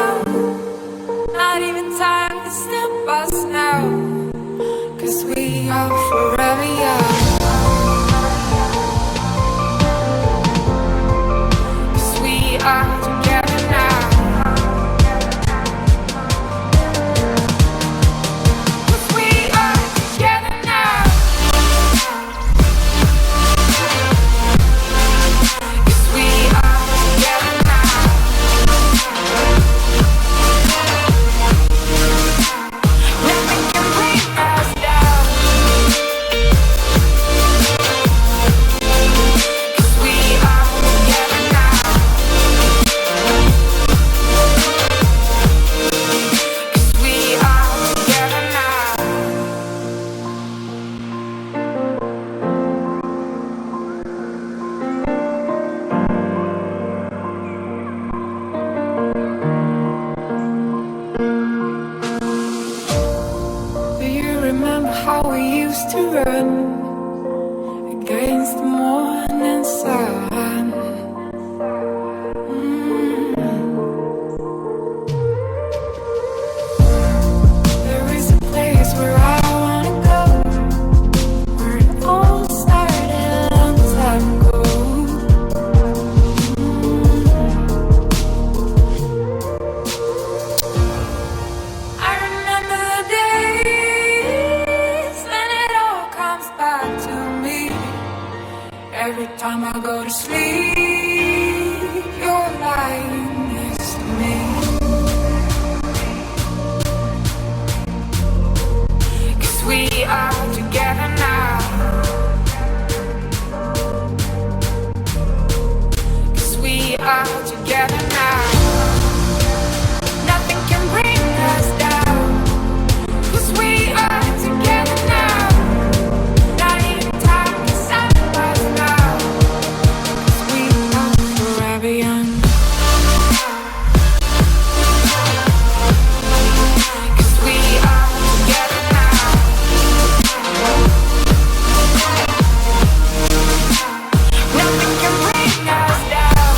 young. Not even time to stop us now, 'cause we are forever young. 'Cause we are together now. 'Cause we are together now. 'Cause we are together now. Nothing can bring us down. 'Cause we are together now. 'Cause we are together now. Do you remember how we used to run against the morning sun? There is a place where I wanna go, where it all started a long time ago. I remember the days when it all comes back to me. Every time I go to sleep, you're lying next to me. 'Cause we are together now. 'Cause we are together now. Nothing can bring us down. 'Cause we are together now. Not even time to stop us now. 'Cause we are forever young. 'Cause we are together now. Nothing can bring us down.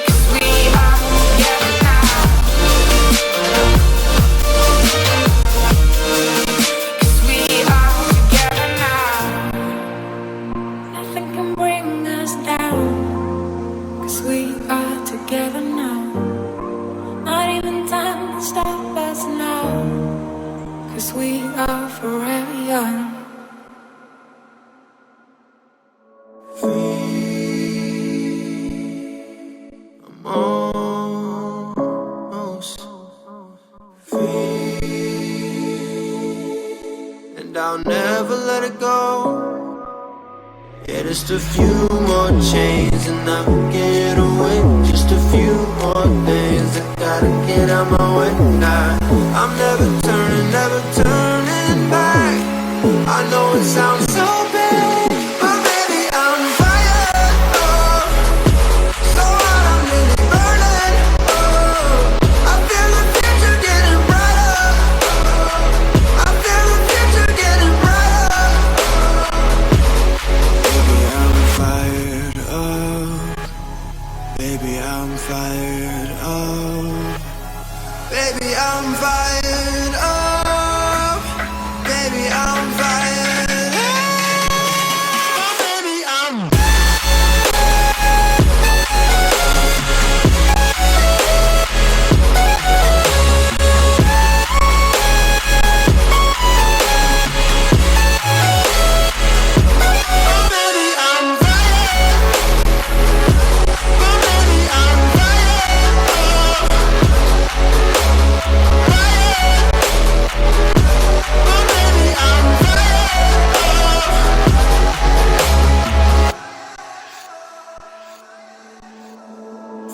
'Cause we are together now. 'Cause we are together now. Nothing can bring us down. 'Cause we are together now. Not even time to stop us now. 'Cause we are forever young. Almost free, and I'll never let it go. Yeah, just a few more chains and I'll get away. Just a few more things I gotta get out my way. I'm never turning back. I know it sounds so bad, but baby I'm fired up. So hot I'm really burning. I feel the future getting brighter. I feel the future getting brighter. Baby I'm fired up. Baby I'm fired up. Baby I'm fired up. Baby I'm fired up. Baby I'm baby I'm fired. Baby I'm fired. Baby I'm fired.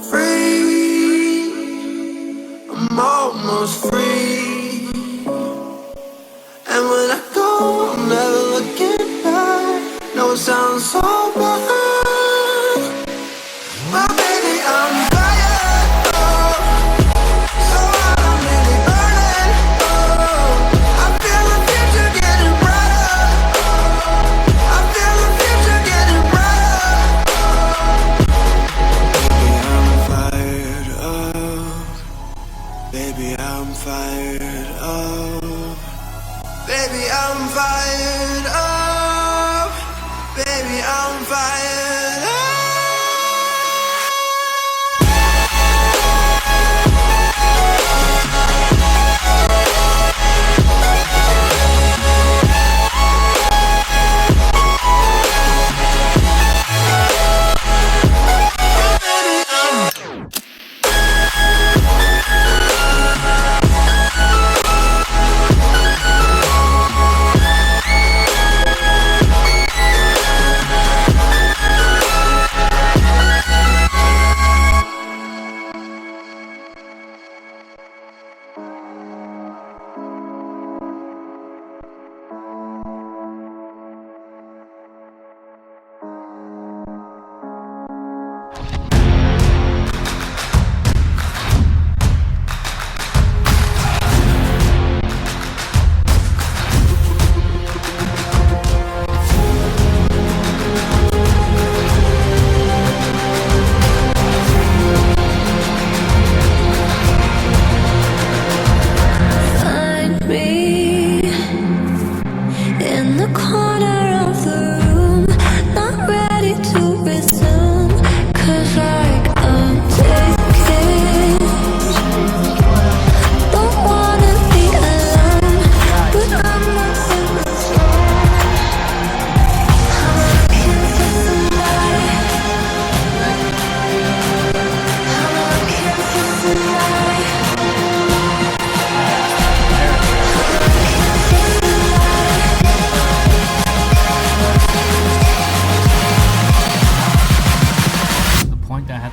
Free, I'm almost free. And when I go, I'm never looking back. No, it sounds so bad, but baby I'm fired up. So hot I'm really burning. I feel the future getting brighter. I feel the future getting brighter.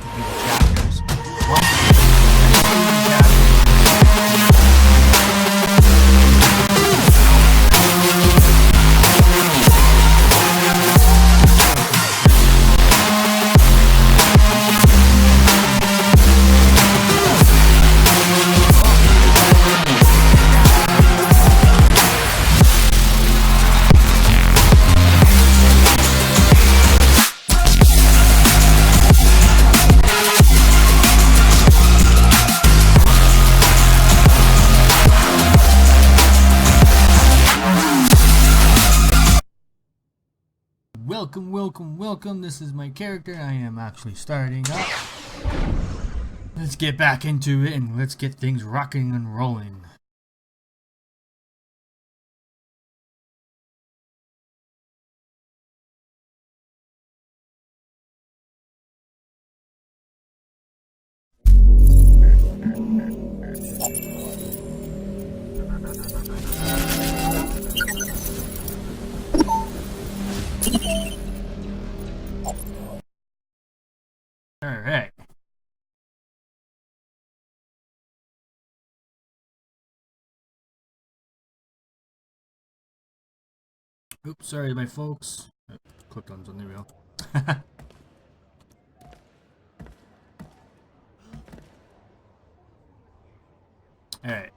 have to do the chapters. Chapters. Welcome. This is my character. I am actually starting up. Let's get back into it and let's get things rocking and rolling. Alright. Oops, sorry, my folks. I clicked on something real. Alright.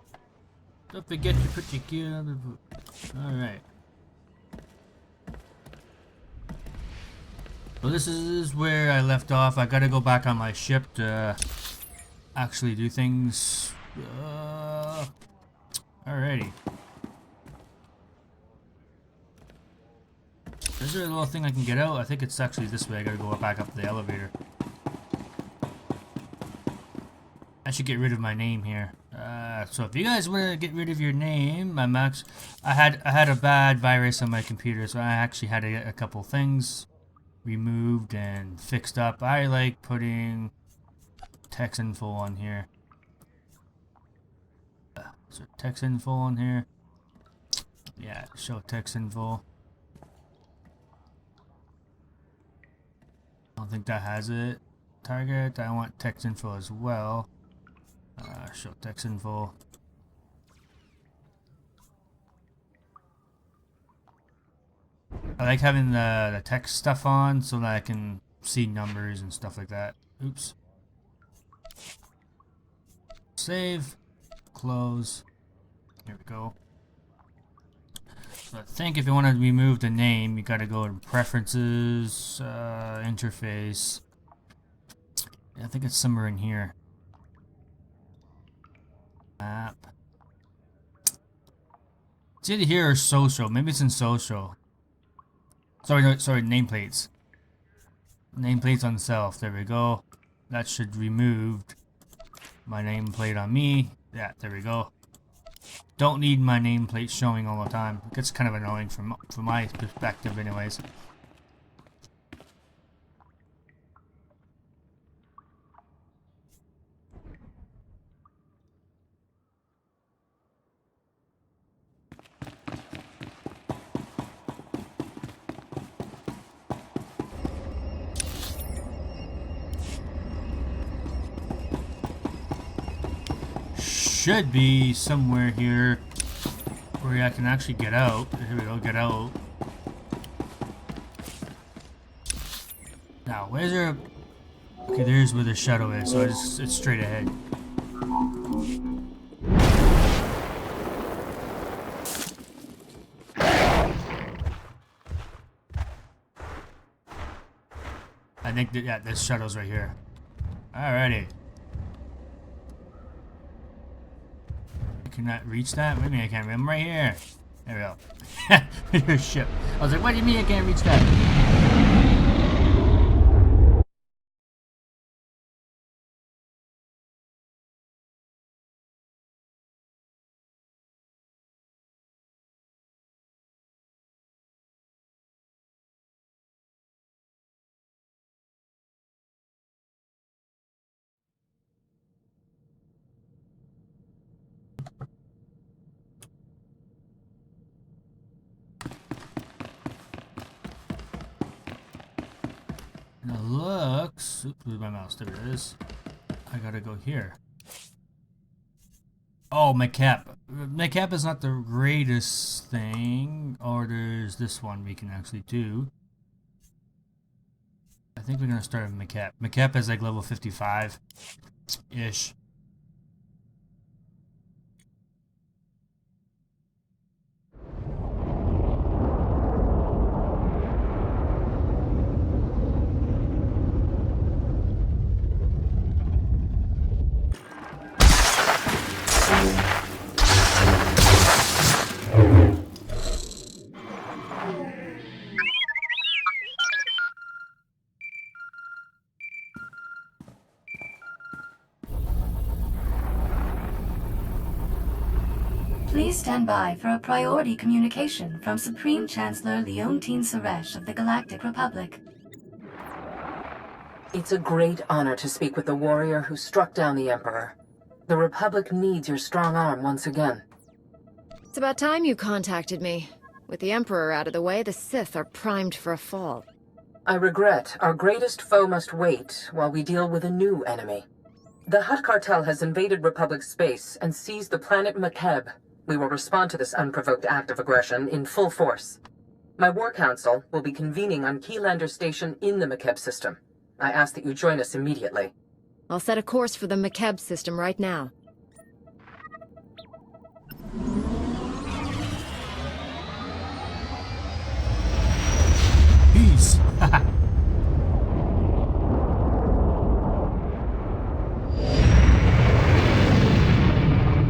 Don't forget to put your gear on the boot. Alright. So this is where I left off. I gotta go back on my ship to actually do things. Alrighty. Is there a little thing I can get out? I think it's actually this way. I gotta go back up the elevator. I should get rid of my name here. So if you guys want to get rid of your name, I had a bad virus on my computer, so I actually had a couple things removed and fixed up. I like putting text info on here. So text info on here. Yeah, show text info. I don't think that has it. Target, I want text info as well. Show text info. I like having the text stuff on so that I can see numbers and stuff like that. Oops. Save. Close. Here we go. So I think if you want to remove the name, you gotta go in Preferences, Interface. I think it's somewhere in here. Map. It's either here or social. Maybe it's in social. Sorry, no, sorry, nameplates. Nameplates on self. There we go. That should remove my nameplate on me. Yeah, there we go. Don't need my nameplate showing all the time. It gets kind of annoying from my perspective anyways. Should be somewhere here where I can actually get out. Here we go, get out. Now, where's there? Okay, there's where the shadow is, so it's straight ahead. I think that, yeah, this shadow's right here. Alrighty. Cannot reach that? What do you mean I can't? I'm right here. There we go. Your ship. I was like, what do you mean I can't reach that? mouse? Oops, where's my mouse? There it is. I gotta go here. Oh, McCap. McCap is not the greatest thing. Or there's this one we can actually do. I think we're gonna start with McCap. McCap is like level 55-ish. Please stand by for a priority communication from Supreme Chancellor Leontine Suresh of the Galactic Republic. It's a great honor to speak with the warrior who struck down the Emperor. The Republic needs your strong arm once again. It's about time you contacted me. With the Emperor out of the way, the Sith are primed for a fall. I regret our greatest foe must wait while we deal with a new enemy. The Hutt cartel has invaded Republic space and seized the planet Makeb. We will respond to this unprovoked act of aggression in full force. My War Council will be convening on Keylander Station in the Makeb system. I ask that you join us immediately. I'll set a course for the Makeb system right now. Peace!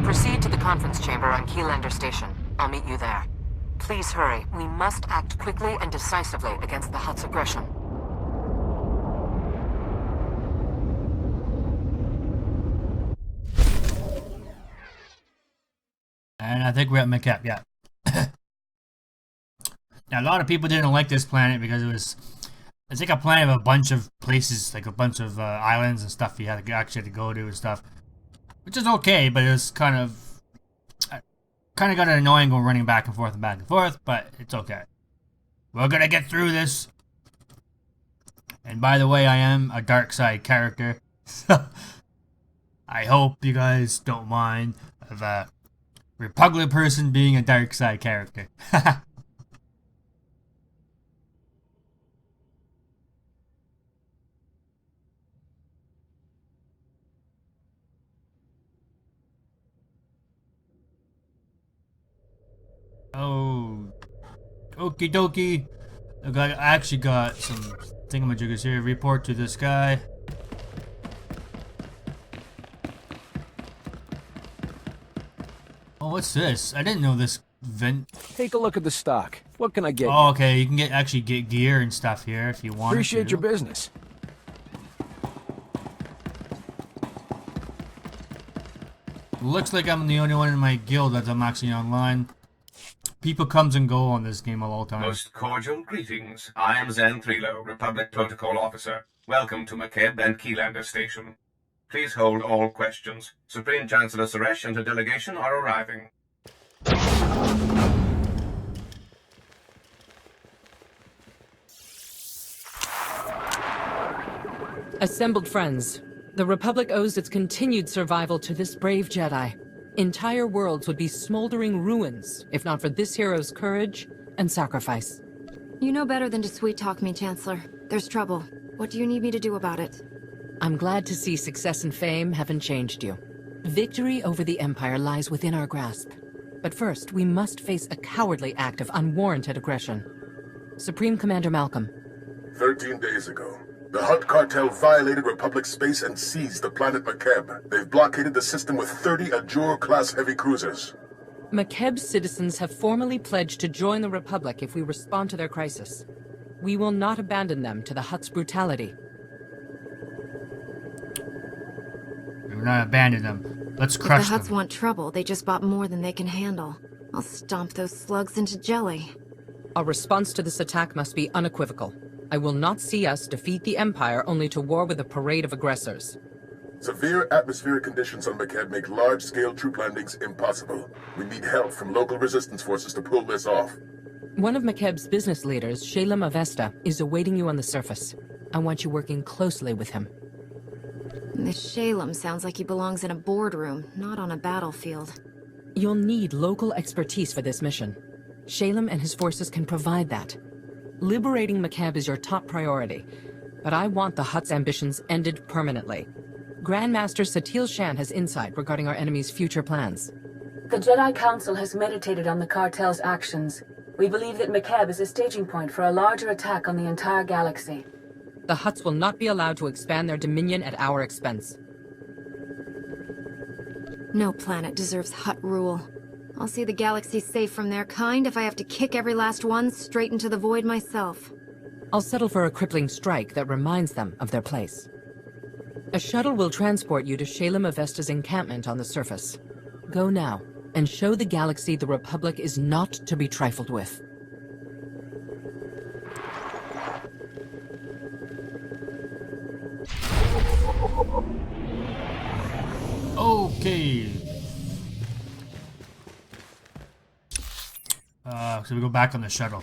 Proceed to the conference chamber on Keylander Station. I'll meet you there. Please hurry. We must act quickly and decisively against the Hutt's aggression. And I think we're at McCap, yeah. Now, a lot of people didn't like this planet because it's like a planet of a bunch of places, like a bunch of islands and stuff you had to actually go to and stuff. Which is okay, but it's kind of got annoying going running back and forth, but it's okay. We're gonna get through this. And by the way, I am a dark side character. I hope you guys don't mind of a Repubilc person being a dark side character. Oh, okie dokie. I actually got some thingamajiggers here. Report to this guy. Oh, what's this? I didn't know this vent. Take a look at the stock. What can I get Oh, you? okay. You can actually get gear and stuff here if you want. Appreciate your business. Looks like I'm the only one in my guild that I'm actually online. People comes and go on this game a lot of times. Most cordial greetings. I am Zen Thrilo, Republic Protocol Officer. Welcome to Makeb and Keylander Station. Please hold all questions. Supreme Chancellor Suresh and her delegation are arriving. Assembled friends, the Republic owes its continued survival to this brave Jedi. Entire worlds would be smoldering ruins if not for this hero's courage and sacrifice. You know better than to sweet-talk me, Chancellor. There's trouble. What do you need me to do about it? I'm glad to see success and fame haven't changed you. Victory over the Empire lies within our grasp. But first, we must face a cowardly act of unwarranted aggression. Supreme Commander Malcolm. 13 days ago, the Hutt cartel violated Republic space and seized the planet Makeb. They've blockaded the system with 30 Ajur-class heavy cruisers. Makeb's citizens have formally pledged to join the Republic if we respond to their crisis. We will not abandon them to the Hutt's brutality. We will not abandon them. Let's If crush the Hutts them. want trouble, they just bought more than they can handle. I'll stomp those slugs into jelly. Our response to this attack must be unequivocal. I will not see us defeat the Empire only to war with a parade of aggressors. Severe atmospheric conditions on Makeb make large-scale troop landings impossible. We need help from local resistance forces to pull this off. One of Makeb's business leaders, Shalem Avesta, is awaiting you on the surface. I want you working closely with him. This Shalem sounds like he belongs in a boardroom, not on a battlefield. You'll need local expertise for this mission. Shalem and his forces can provide that. Liberating McCabe is your top priority, but I want the Hutt's ambitions ended permanently. Grandmaster Satil Shan has insight regarding our enemy's future plans. The Jedi Council has meditated on the cartel's actions. We believe that McCabe is a staging point for a larger attack on the entire galaxy. The Hutts will not be allowed to expand their dominion at our expense. No planet deserves Hutt rule. I'll see the galaxy safe from their kind if I have to kick every last one straight into the void myself. I'll settle for a crippling strike that reminds them of their place. A shuttle will transport you to Shalem Avesta's encampment on the surface. Go now, and show the galaxy the Republic is not to be trifled with. Okay. So we go back on the shuttle.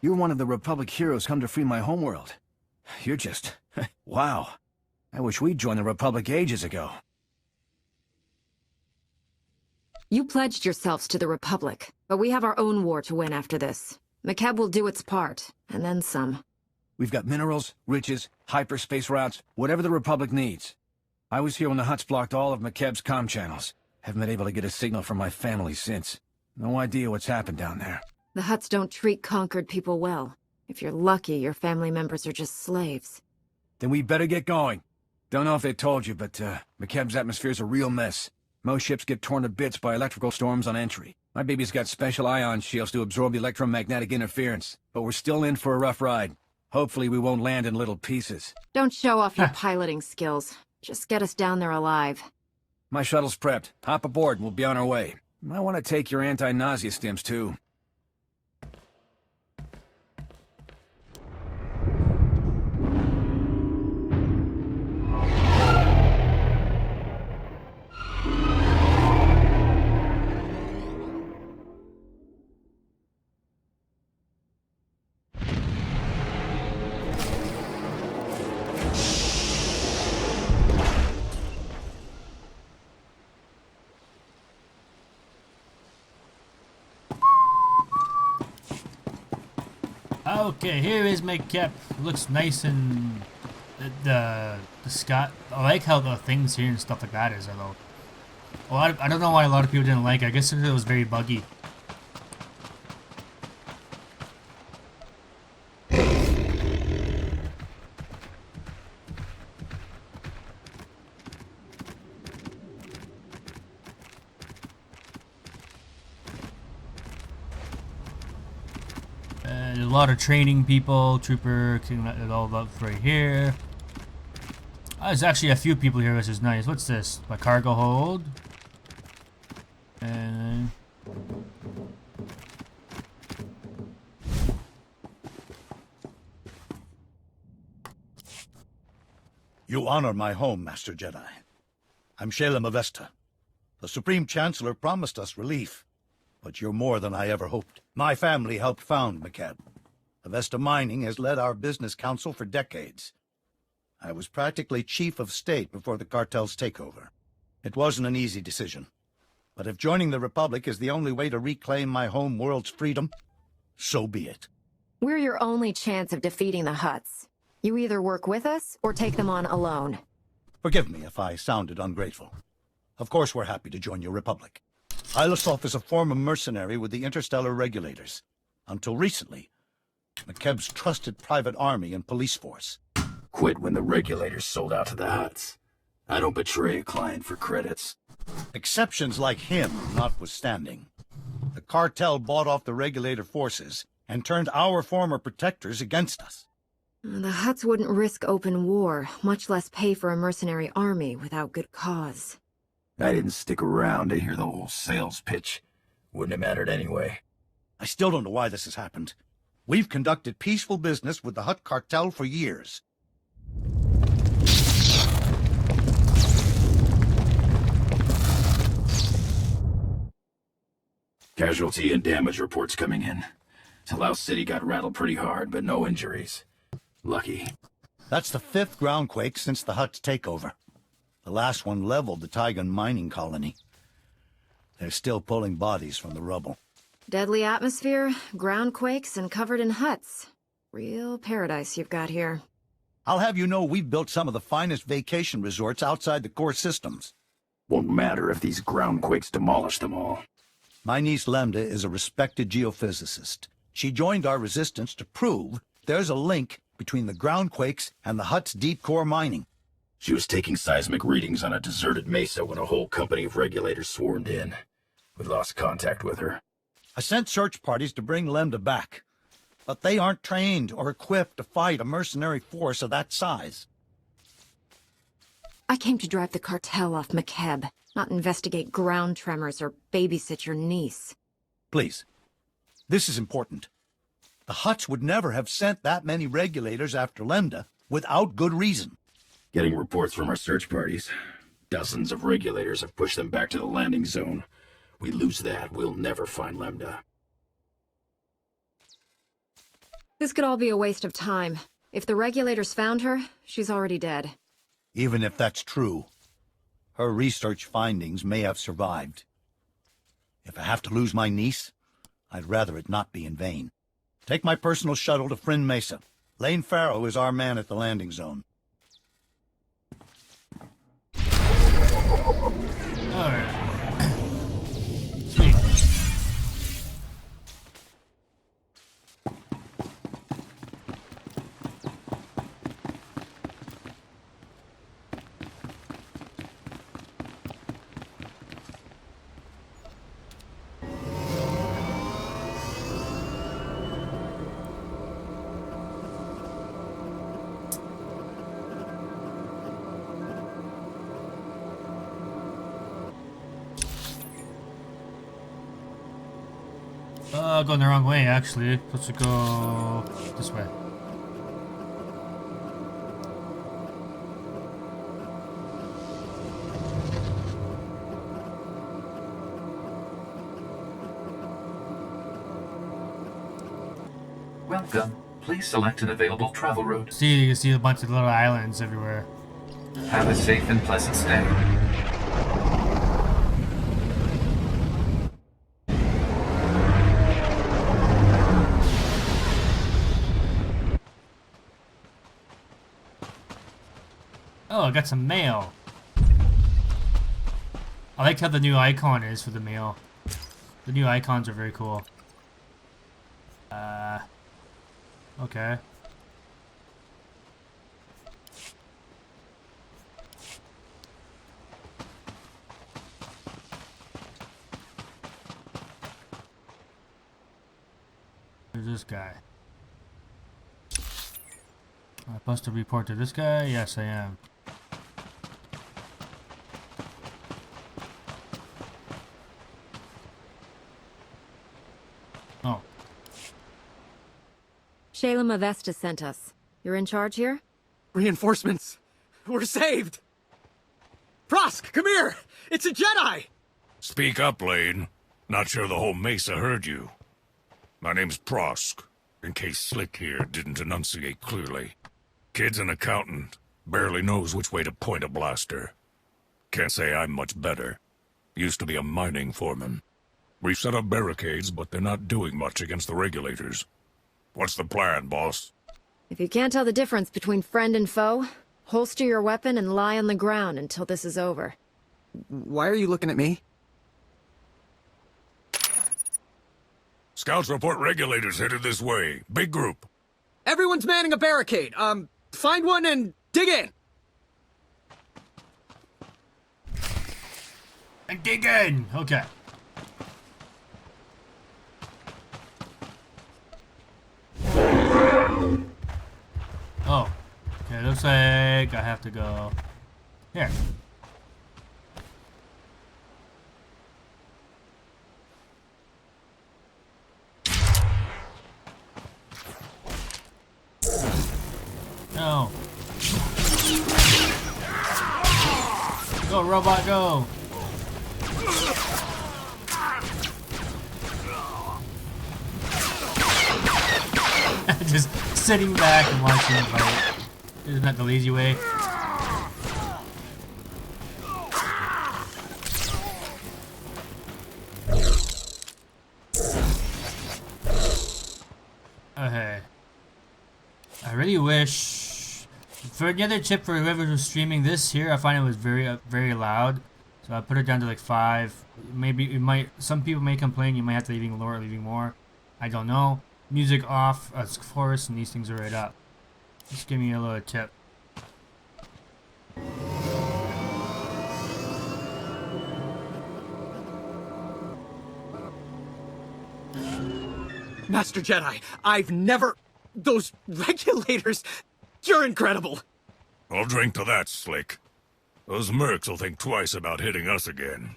You're one of the Republic heroes come to free my homeworld. You're just... wow. I wish we'd joined the Republic ages ago. You pledged yourselves to the Republic, but we have our own war to win after this. McCabe will do its part, and then some. We've got minerals, riches, hyperspace routes, whatever the Republic needs. I was here when the Hutts blocked all of McCabe's comm channels. Haven't been able to get a signal from my family since. No idea what's happened down there. The Hutts don't treat conquered people well. If you're lucky, your family members are just slaves. Then we better get going. Don't know if they told you, but McCabe's atmosphere's a real mess. Most ships get torn to bits by electrical storms on entry. My baby's got special ion shields to absorb electromagnetic interference, but we're still in for a rough ride. Hopefully we won't land in little pieces. Don't show off your piloting skills. Just get us down there alive. My shuttle's prepped. Hop aboard and we'll be on our way. Might want to take your anti-nausea stims, too. Okay, here is McCabe. Looks nice and the sky. I like how the things here and stuff like that is. Although, I don't know why a lot of people didn't like it. I guess it was very buggy. A lot of training people, trooper, it all up right here. There's actually a few people here, which is nice. What's this? My cargo hold. And you honor my home, Master Jedi. I'm Shalem Avesta. The Supreme Chancellor promised us relief, but you're more than I ever hoped. My family helped found McCabe. Avesta Mining has led our business council for decades. I was practically chief of state before the cartel's takeover. It wasn't an easy decision. But if joining the Republic is the only way to reclaim my home world's freedom, so be it. We're your only chance of defeating the Hutts. You either work with us or take them on alone. Forgive me if I sounded ungrateful. Of course we're happy to join your Republic. Ilosov is a former mercenary with the Interstellar Regulators. Until recently, McCabe's trusted private army and police force. Quit when the Regulators sold out to the Hutts. I don't betray a client for credits. Exceptions like him notwithstanding. The cartel bought off the Regulator forces and turned our former protectors against us. The Hutts wouldn't risk open war, much less pay for a mercenary army without good cause. I didn't stick around to hear the whole sales pitch. Wouldn't have mattered anyway. I still don't know why this has happened. We've conducted peaceful business with the Hutt cartel for years. Casualty and damage reports coming in. Talau City got rattled pretty hard, but no injuries. Lucky. That's the 5th groundquake since the Hutt's takeover. The last one leveled the Taigun mining colony. They're still pulling bodies from the rubble. Deadly atmosphere, ground quakes, and covered in huts. Real paradise you've got here. I'll have you know we've built some of the finest vacation resorts outside the core systems. Won't matter if these groundquakes demolish them all. My niece Lemda is a respected geophysicist. She joined our resistance to prove there's a link between the groundquakes and the Hutt's deep core mining. She was taking seismic readings on a deserted mesa when a whole company of regulators swarmed in. We lost contact with her. I sent search parties to bring Lemda back, but they aren't trained or equipped to fight a mercenary force of that size. I came to drive the cartel off McKeb, not investigate ground tremors or babysit your niece. Please. This is important. The Hutts would never have sent that many regulators after Lemda without good reason. Getting reports from our search parties. Dozens of regulators have pushed them back to the landing zone. We lose that, we'll never find Lemda. This could all be a waste of time. If the regulators found her, she's already dead. Even if that's true, her research findings may have survived. If I have to lose my niece, I'd rather it not be in vain. Take my personal shuttle to Friend Mesa. Lane Farrow is our man at the landing zone. Alright. Sweet. Going the wrong way, actually. Let's go this way. Welcome. Please select an available travel route. See, you can see a bunch of little islands everywhere. Have a safe and pleasant stay. Oh, I got some mail. I like how the new icon is for the mail. The new icons are very cool. Okay. Who's this guy? Am I supposed to report to this guy? Yes, I am. Oh. Shayla Mavesta sent us. You're in charge here? Reinforcements! We're saved! Prosk, come here! It's a Jedi! Speak up, Lane. Not sure the whole Mesa heard you. My name's Prosk, in case Slick here didn't enunciate clearly. Kid's an accountant. Barely knows which way to point a blaster. Can't say I'm much better. Used to be a mining foreman. We've set up barricades, but they're not doing much against the regulators. What's the plan, boss? If you can't tell the difference between friend and foe, holster your weapon and lie on the ground until this is over. Why are you looking at me? Scouts report regulators headed this way. Big group. Everyone's manning a barricade. Find one and dig in! And dig in! Okay. Oh. Okay, looks like I have to go here. No. Go, robot, go! Just sitting back and watching him fight. Isn't that the lazy way? Okay. I really wish for the other tip for whoever was streaming this here, I find it was very loud. So I put it down to like 5. Maybe it might. Some people may complain. You might have to leaving lower, leaving more. I don't know. Music off, of course, and these things are right up. Just give me a little tip. Master Jedi, I've never... Those regulators... You're incredible! I'll drink to that, Slick. Those mercs will think twice about hitting us again.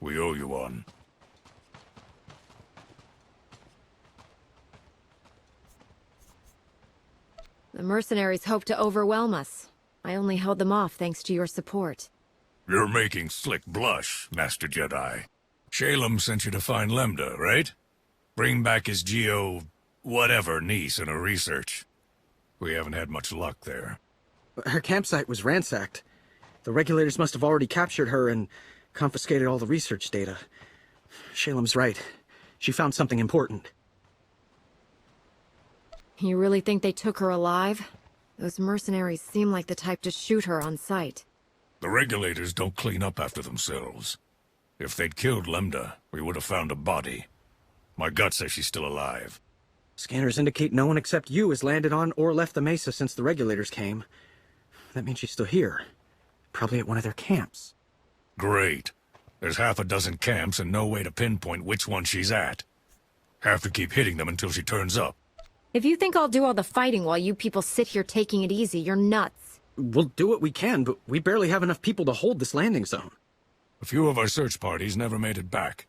We owe you one. The mercenaries hope to overwhelm us. I only held them off thanks to your support. You're making Slick blush, Master Jedi. Shalem sent you to find Lambda, right? Bring back his Geo... whatever niece in her research. We haven't had much luck there. Her campsite was ransacked. The regulators must have already captured her and confiscated all the research data. Shalem's right. She found something important. You really think they took her alive? Those mercenaries seem like the type to shoot her on sight. The regulators don't clean up after themselves. If they'd killed Lambda, we would have found a body. My gut says she's still alive. Scanners indicate no one except you has landed on or left the mesa since the regulators came. That means she's still here. Probably at one of their camps. Great. There's half a dozen camps and no way to pinpoint which one she's at. Have to keep hitting them until she turns up. If you think I'll do all the fighting while you people sit here taking it easy, you're nuts. We'll do what we can, but we barely have enough people to hold this landing zone. A few of our search parties never made it back.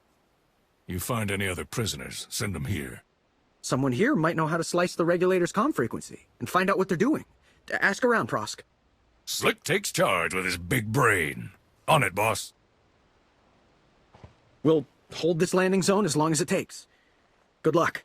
You find any other prisoners, send them here. Someone here might know how to slice the regulators' comm frequency and find out what they're doing. Ask around, Prosk. Slick takes charge with his big brain. On it, boss. We'll hold this landing zone as long as it takes. Good luck.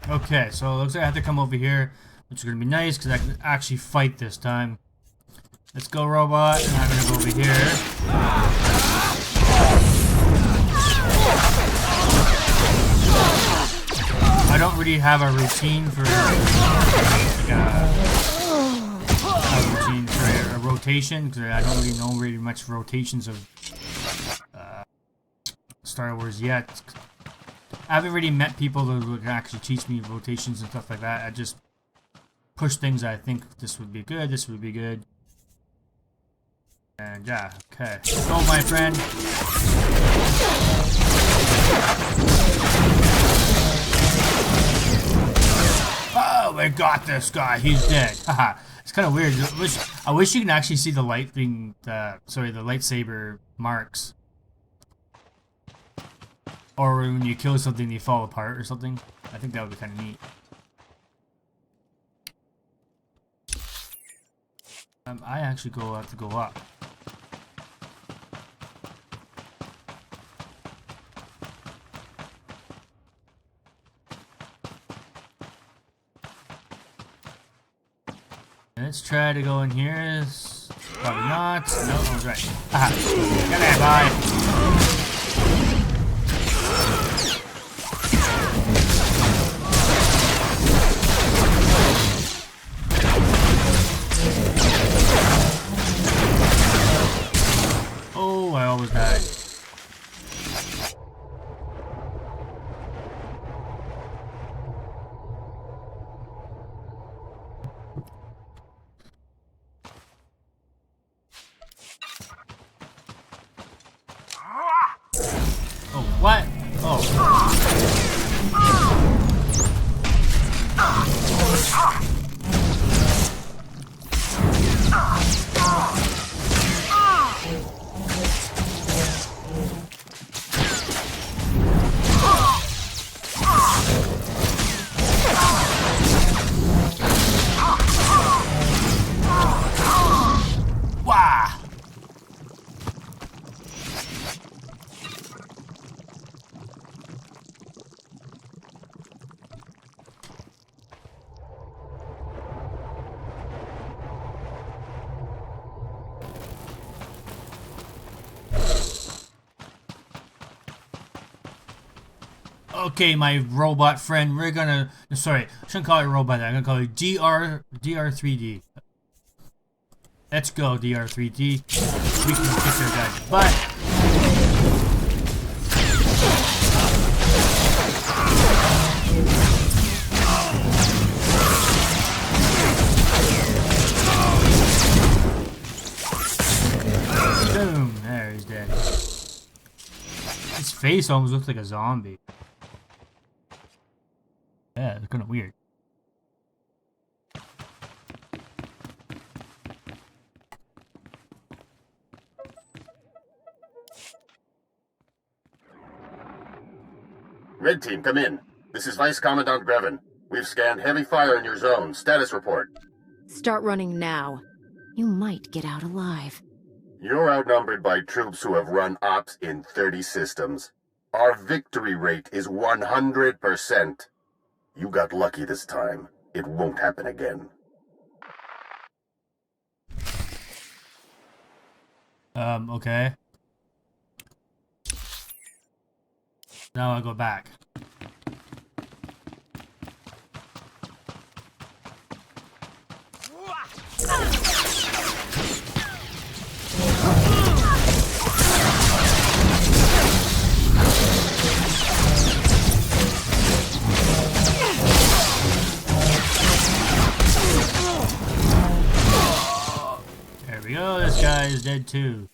Okay, so it looks like I have to come over here, which is going to be nice because I can actually fight this time. Let's go, robot, and I'm going to go over here. I don't really have a routine for a rotation because I don't really know really much rotations of Star Wars yet. I haven't really met people who can actually teach me rotations and stuff like that. I just push things I think this would be good, this would be good. And yeah, okay. Let's go, my friend. Oh, we got this guy. He's dead. Haha. It's kind of weird. I wish you can actually see the light being the lightsaber marks. Or when you kill something, they fall apart or something. I think that would be kind of neat. I actually have to go up. Let's try to go in here. Probably not. No, I was right. Haha. Get there, bye. Oh, I almost died. Okay, my robot friend, we're gonna... Sorry, I shouldn't call it robot, I'm gonna call it DR3D. Let's go, DR3D. We can kick their guy's butt. Boom! There, he's dead. His face almost looks like a zombie. Yeah, it's kind of weird. Red Team, come in. This is Vice Commandant Grevin. We've scanned heavy fire in your zone. Status report. Start running now. You might get out alive. You're outnumbered by troops who have run ops in 30 systems. Our victory rate is 100%. You got lucky this time. It won't happen again. Okay. Now I go back. There we go, this guy is dead too.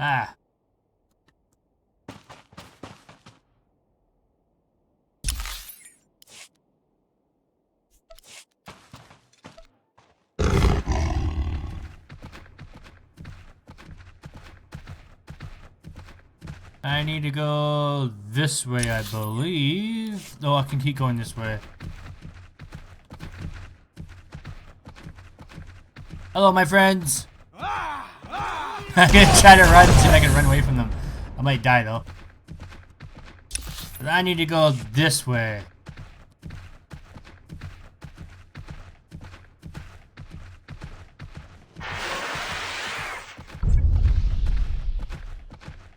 Ah. I need to go this way, I believe. No, I can keep going this way. Hello, my friends. I'm gonna try to run, see if I can run away from them. I might die though. But I need to go this way.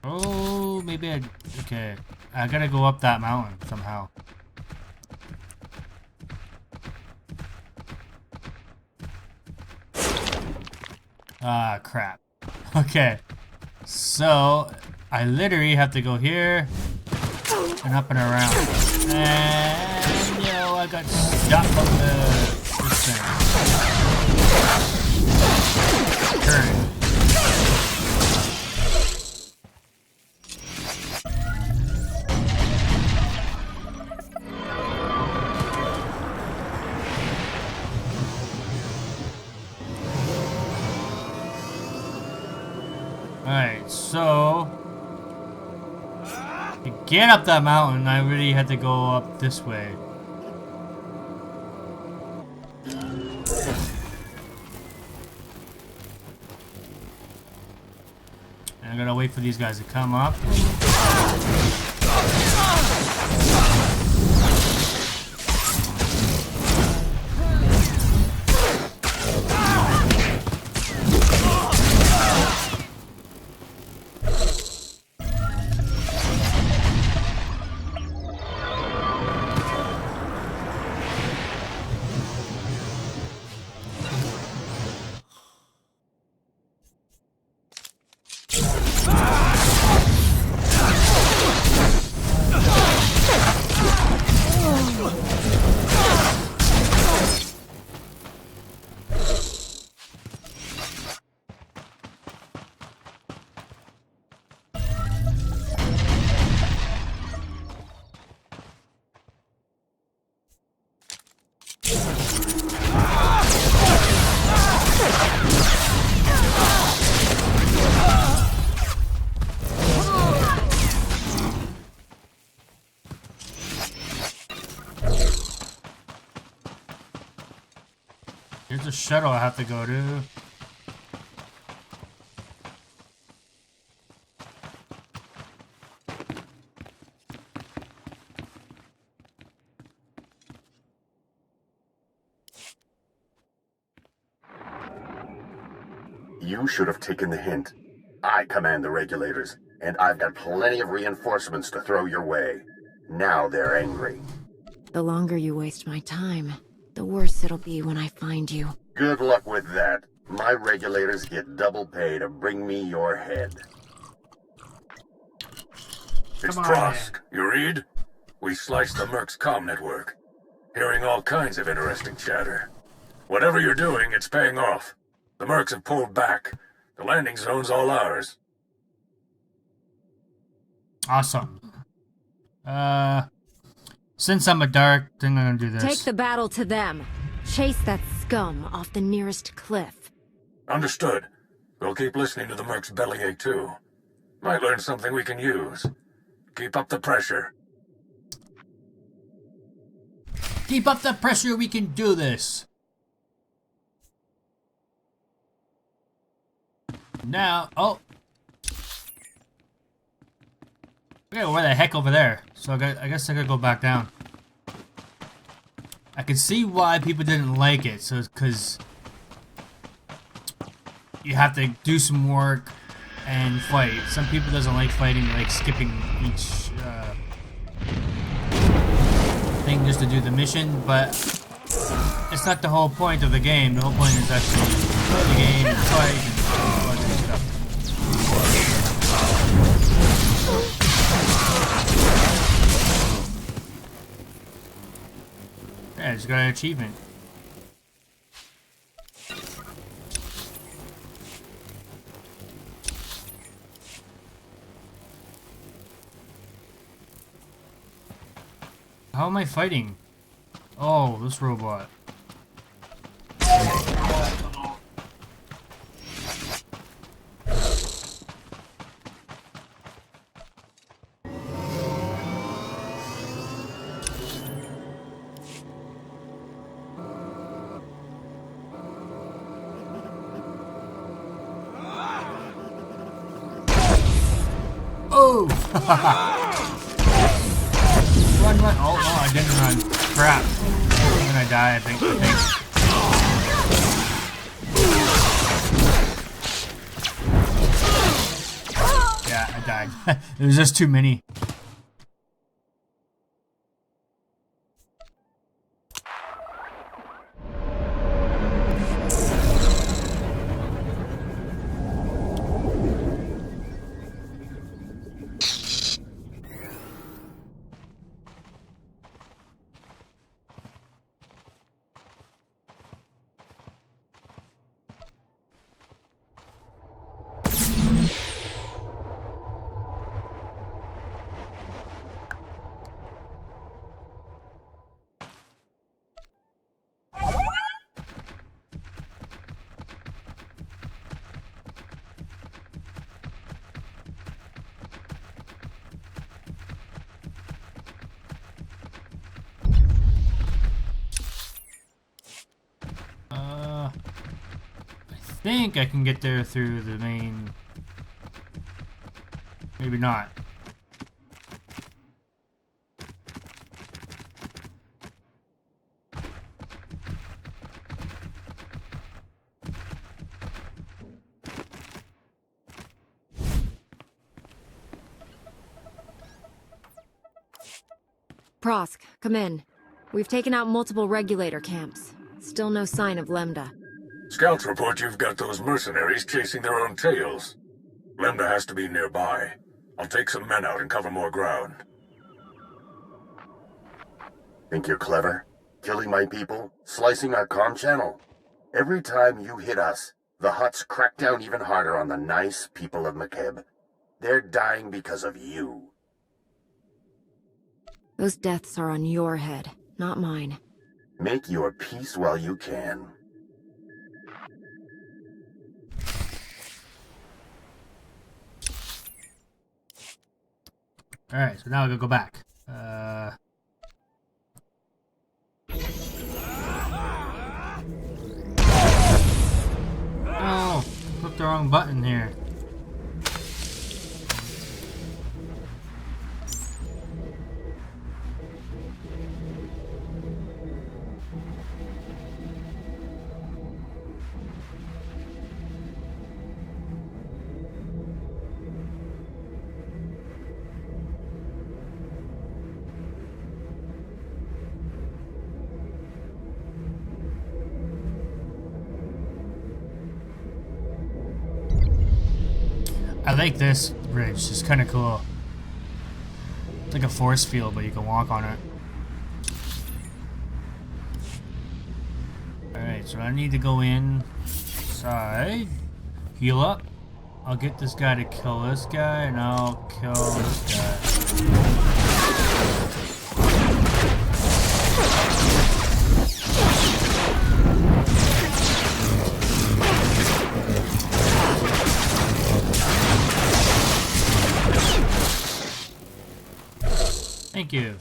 Oh, maybe I... Okay. I gotta go up that mountain somehow. Ah, crap. Okay. So, I literally have to go here and up and around. And, yo, I got stuck on this thing. Turn. Alright, so to get up that mountain, I really had to go up this way. And I gotta wait for these guys to come up. Here's a shuttle I have to go to. You should have taken the hint. I command the regulators, and I've got plenty of reinforcements to throw your way. Now they're angry. The longer you waste my time, the worse it'll be when I find you. Good luck with that. My regulators get double pay to bring me your head. It's Come on, Prosk. You read? We sliced the Merc's comm network. Hearing all kinds of interesting chatter. Whatever you're doing, it's paying off. The Mercs have pulled back. The landing zone's all ours. Awesome. Since I'm a dark, then I'm gonna do this. Take the battle to them. Chase that scum off the nearest cliff. Understood. We'll keep listening to the Merc's bellyache too. Might learn something we can use. Keep up the pressure. Keep up the pressure, we can do this. Now, oh. Okay, where the heck over there? So I guess I gotta go back down. I can see why people didn't like it. So it's because you have to do some work and fight. Some people doesn't like fighting, they like skipping each thing just to do the mission, but it's not the whole point of the game. The whole point is actually play the game and fight and all that stuff. Yeah, I just got an achievement. How am I fighting? Oh, this robot. Oh! Run, run. Oh, no, I didn't run. Crap. I'm gonna die, I think. Yeah, I died. There was just too many. I think I can get there through the main. Maybe not. Prosk, come in. We've taken out multiple regulator camps. Still no sign of Lambda. Scouts report you've got those mercenaries chasing their own tails. Lambda has to be nearby. I'll take some men out and cover more ground. Think you're clever? Killing my people? Slicing our comm channel? Every time you hit us, the Hutts crack down even harder on the nice people of McKeb. They're dying because of you. Those deaths are on your head, not mine. Make your peace while you can. Alright, so now I gotta go back. Oh, clicked the wrong button here. I like this bridge. It's kind of cool. It's like a force field, but you can walk on it. Alright, so I need to go inside, heal up. I'll get this guy to kill this guy, and I'll kill this guy. Thank you.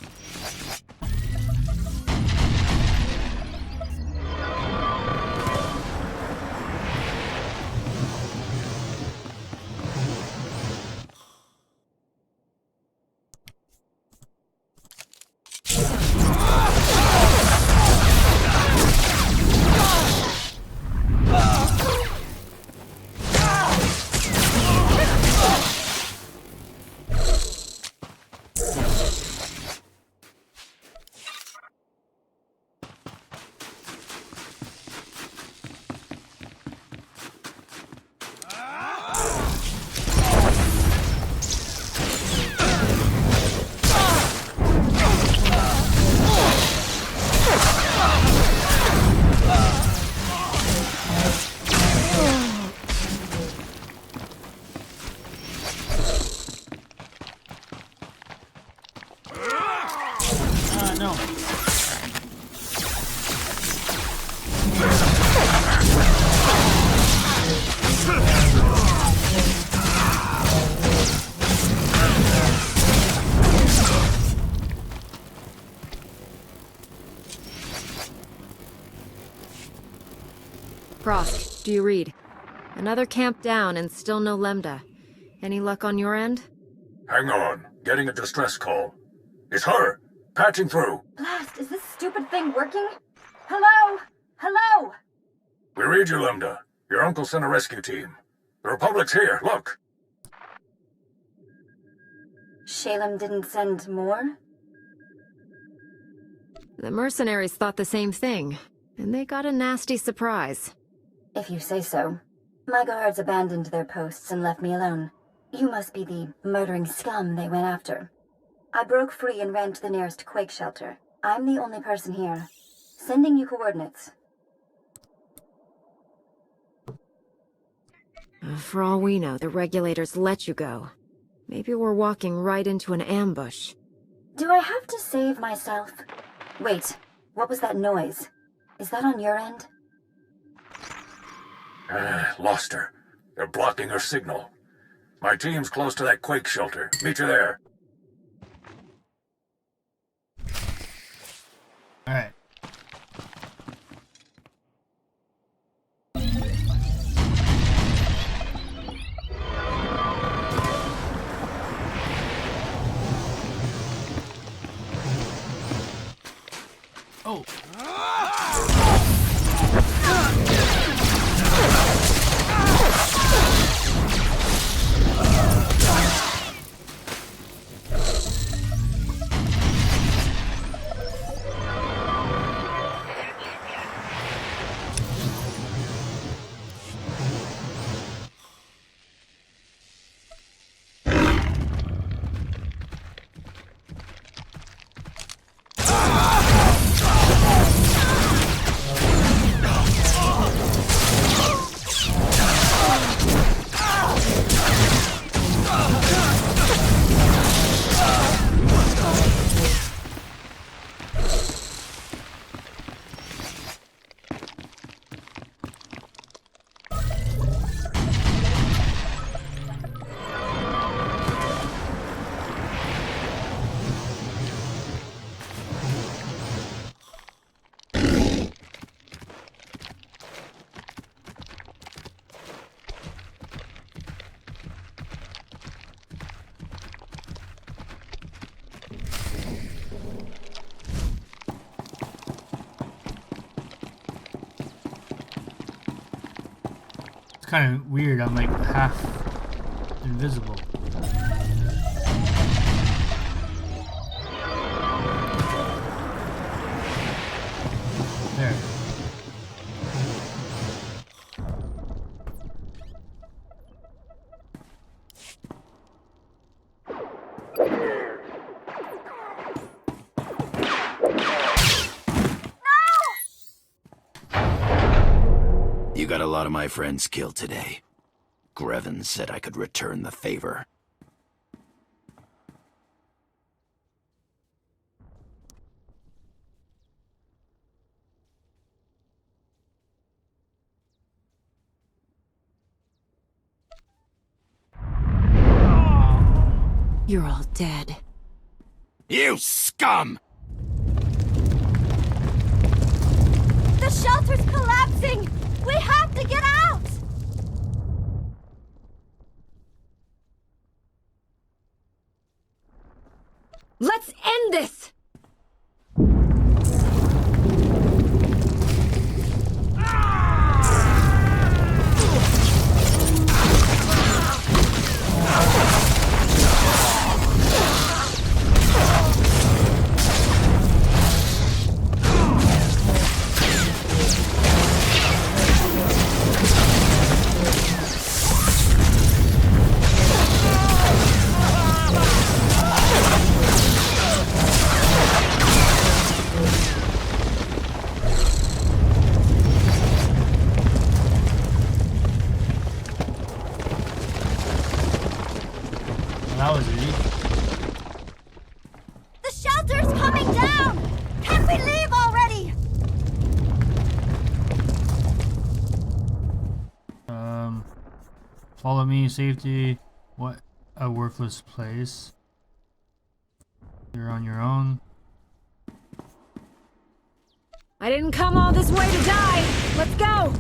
No. Prosk, do you read? Another camp down and still no Lambda. Any luck on your end? Hang on. Getting a distress call. It's her! Patching through. Blast, is this stupid thing working? Hello? Hello? We read you, Lambda. Your uncle sent a rescue team. The Republic's here, look! Shalem didn't send more? The mercenaries thought the same thing, and they got a nasty surprise. If you say so. My guards abandoned their posts and left me alone. You must be the murdering scum they went after. I broke free and ran to the nearest quake shelter. I'm the only person here. Sending you coordinates. For all we know, the regulators let you go. Maybe we're walking right into an ambush. Do I have to save myself? Wait, what was that noise? Is that on your end? Lost her. They're blocking her signal. My team's close to that quake shelter. Meet you there. Alright. Oh. Kind of weird, I'm like half invisible. There. had a lot of my friends killed today. Grevin said I could return the favor. You're all dead. You scum! The shelter's collapsing! We have to get out! Let's end this! That was easy. The shelter's coming down! Can't we leave already? Follow me, safety. What a worthless place. You're on your own. I didn't come all this way to die! Let's go!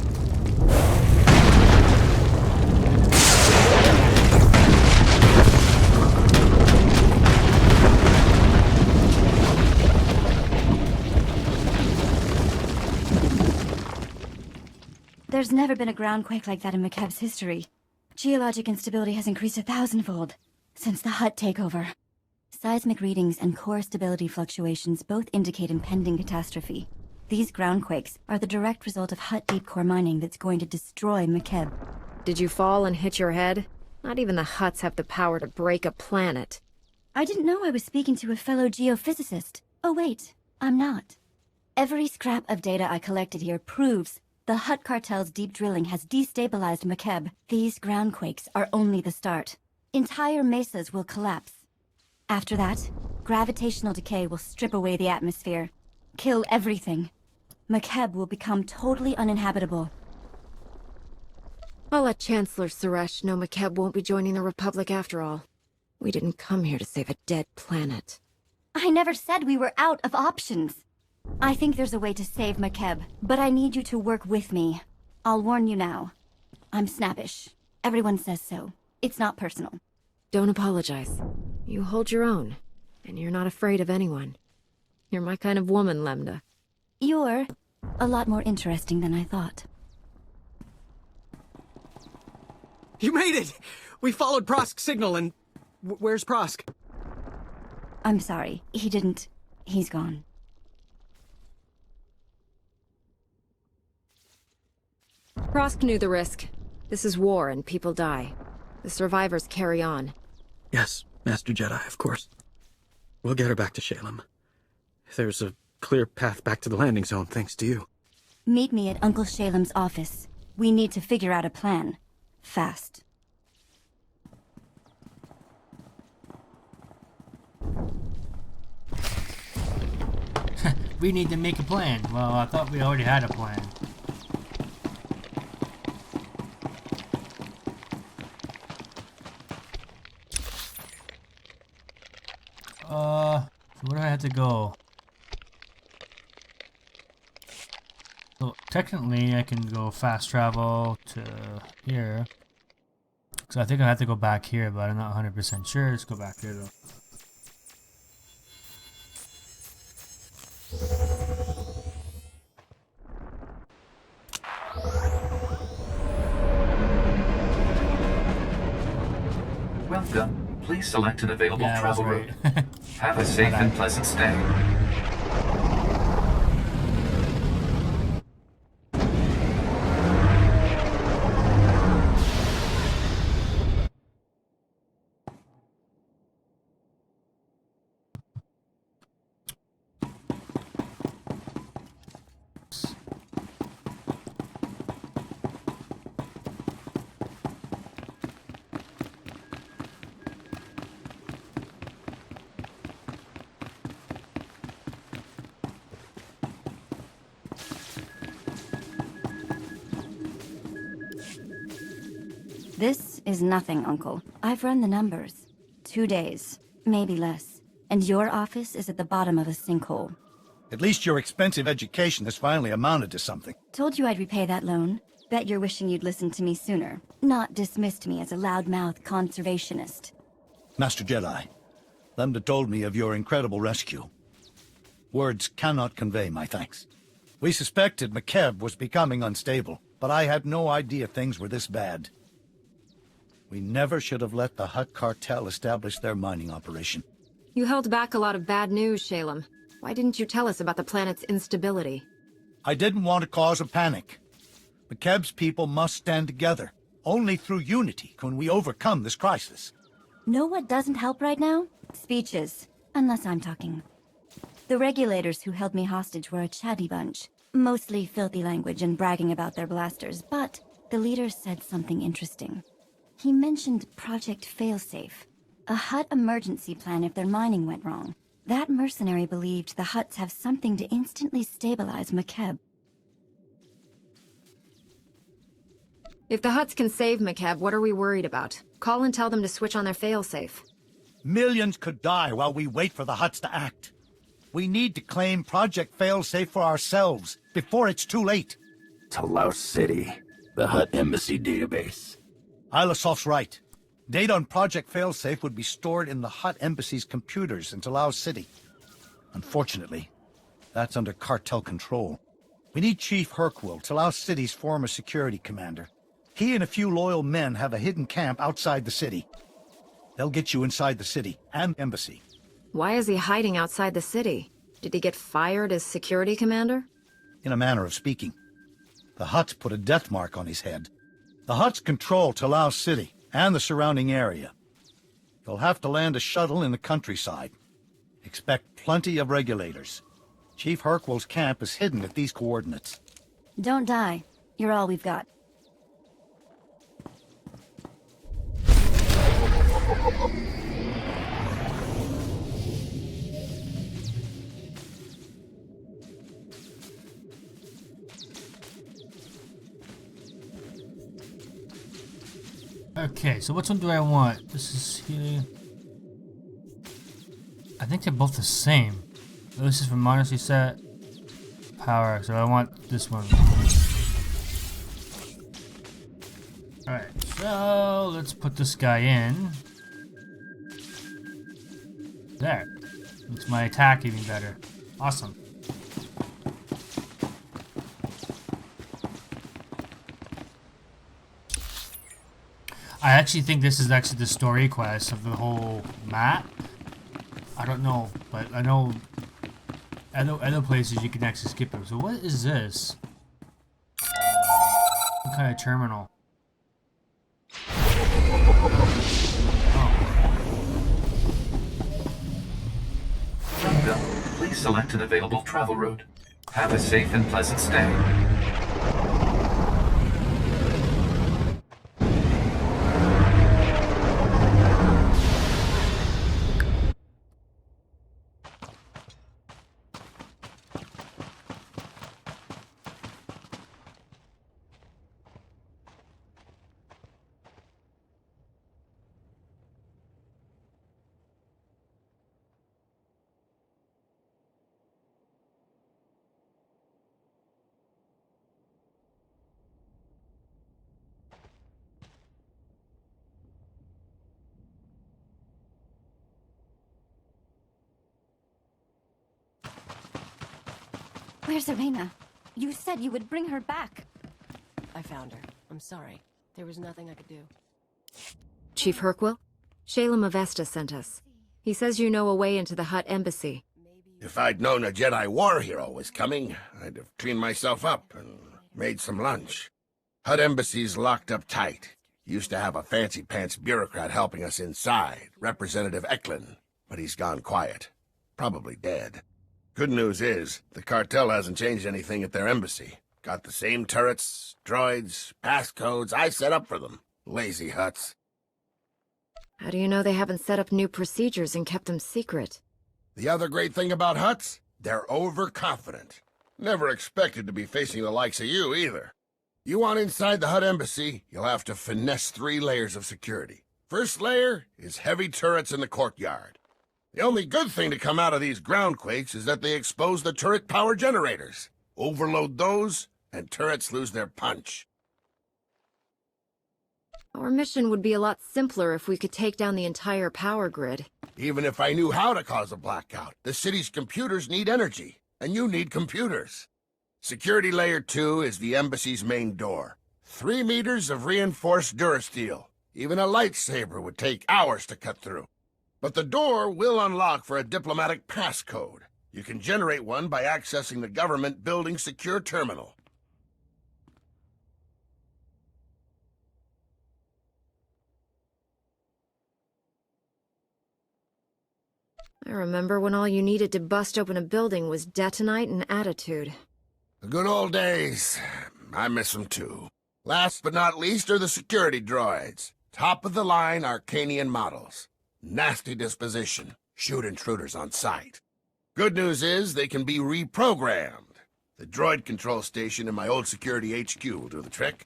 There's never been a groundquake like that in McKeb's history. Geologic instability has increased 1,000-fold since the Hutt takeover. Seismic readings and core stability fluctuations both indicate impending catastrophe. These groundquakes are the direct result of Hutt deep core mining that's going to destroy McKeb. Did you fall and hit your head? Not even the Hutts have the power to break a planet. I didn't know I was speaking to a fellow geophysicist. Oh wait, I'm not. Every scrap of data I collected here proves the Hutt cartel's deep drilling has destabilized McKeb. These groundquakes are only the start. Entire mesas will collapse. After that, gravitational decay will strip away the atmosphere, kill everything. McKeb will become totally uninhabitable. I'll let Chancellor Suresh know McKeb won't be joining the Republic after all. We didn't come here to save a dead planet. I never said we were out of options. I think there's a way to save McKeb, but I need you to work with me. I'll warn you now. I'm snappish. Everyone says so. It's not personal. Don't apologize. You hold your own, and you're not afraid of anyone. You're my kind of woman, Lemda. You're a lot more interesting than I thought. You made it! We followed Prosk's signal and... where's Prosk? I'm sorry. He didn't. He's gone. Prosk knew the risk. This is war and people die. The survivors carry on. Yes, Master Jedi, of course. We'll get her back to Shalem. There's a clear path back to the landing zone, thanks to you. Meet me at Uncle Shalem's office. We need to figure out a plan. Fast. We need to make a plan. Well, I thought we already had a plan. So where do I have to go? So technically I can go fast travel to here. So I think I have to go back here, but I'm not 100% sure. Let's go back here though. Welcome. Please select an available Yeah, travel route. Have a safe and pleasant stay. This is nothing, Uncle. I've run the numbers. 2 days, maybe less. And your office is at the bottom of a sinkhole. At least your expensive education has finally amounted to something. Told you I'd repay that loan. Bet you're wishing you'd listened to me sooner. Not dismissed me as a loudmouth conservationist. Master Jedi, Lambda told me of your incredible rescue. Words cannot convey my thanks. We suspected McKeb was becoming unstable, but I had no idea things were this bad. We never should have let the Hutt cartel establish their mining operation. You held back a lot of bad news, Shalem. Why didn't you tell us about the planet's instability? I didn't want to cause a panic. McKeb's people must stand together. Only through unity can we overcome this crisis. Know what doesn't help right now? Speeches. Unless I'm talking. The regulators who held me hostage were a chatty bunch. Mostly filthy language and bragging about their blasters, but the leader said something interesting. He mentioned Project Failsafe, a Hutt emergency plan if their mining went wrong. That mercenary believed the Hutts have something to instantly stabilize McKeb. If the Hutts can save McKeb, what are we worried about? Call and tell them to switch on their failsafe. Millions could die while we wait for the Hutts to act. We need to claim Project Failsafe for ourselves, before it's too late. Talos City, the Hutt Embassy database. Ilasof's right. Data on Project Failsafe would be stored in the Hutt Embassy's computers in Talos City. Unfortunately, that's under cartel control. We need Chief Hercule, Talos City's former security commander. He and a few loyal men have a hidden camp outside the city. They'll get you inside the city and embassy. Why is he hiding outside the city? Did he get fired as security commander? In a manner of speaking. The Hutts put a death mark on his head. The Hutts control Talos City and the surrounding area. You'll have to land a shuttle in the countryside. Expect plenty of regulators. Chief Hercule's camp is hidden at these coordinates. Don't die. You're all we've got. Okay, so which one do I want? This is here. I think they're both the same. Oh, this is from Modesty Set. Power, so I want this one. Alright, so let's put this guy in. There. Makes my attack even better. Awesome. I actually think this is actually the story quest of the whole map. I don't know, but I know other places you can actually skip it. So what is this? What kind of terminal? Welcome. Please select an available travel route. Have a safe and pleasant stay. Where's Arena? You said you would bring her back. I found her. I'm sorry. There was nothing I could do. Chief Hercule? Shalem Avesta sent us. He says you know a way into the Hutt Embassy. If I'd known a Jedi war hero was coming, I'd have cleaned myself up and made some lunch. Hutt Embassy's locked up tight. Used to have a fancy-pants bureaucrat helping us inside, Representative Eklund, but he's gone quiet. Probably dead. Good news is, the cartel hasn't changed anything at their embassy. Got the same turrets, droids, passcodes I set up for them. Lazy Hutts. How do you know they haven't set up new procedures and kept them secret? The other great thing about Hutts? They're overconfident. Never expected to be facing the likes of you, either. You want inside the Hut Embassy, you'll have to finesse 3 layers of security. First layer is heavy turrets in the courtyard. The only good thing to come out of these groundquakes is that they expose the turret power generators. Overload those, and turrets lose their punch. Our mission would be a lot simpler if we could take down the entire power grid. Even if I knew how to cause a blackout, the city's computers need energy, and you need computers. Security Layer 2 is the embassy's main door. 3 meters of reinforced durasteel. Even a lightsaber would take hours to cut through. But the door will unlock for a diplomatic passcode. You can generate one by accessing the government building secure terminal. I remember when all you needed to bust open a building was detonite and attitude. The good old days. I miss them too. Last but not least are the security droids. Top-of-the-line Arcanian models. Nasty disposition. Shoot intruders on sight. Good news is they can be reprogrammed. The droid control station in my old security HQ will do the trick.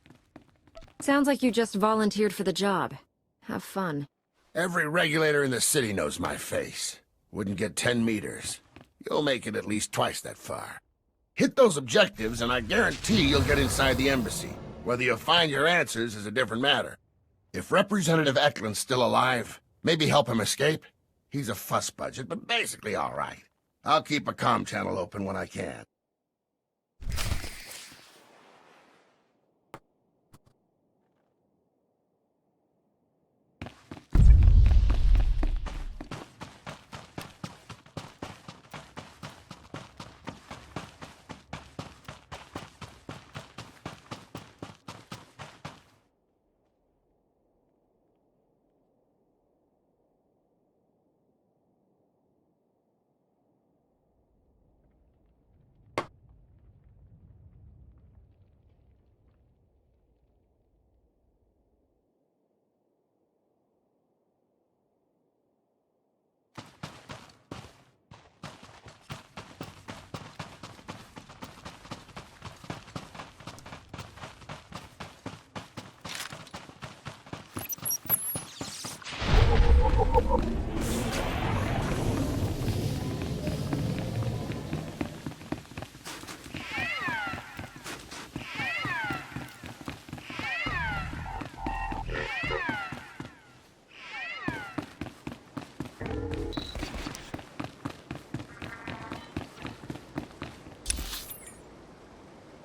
Sounds like you just volunteered for the job. Have fun. Every regulator in the city knows my face. Wouldn't get 10 meters. You'll make it at least twice that far. Hit those objectives, and I guarantee you'll get inside the embassy. Whether you find your answers is a different matter. If Representative Eklund's still alive, maybe help him escape. He's a fuss budget, but basically all right. I'll keep a comm channel open when I can.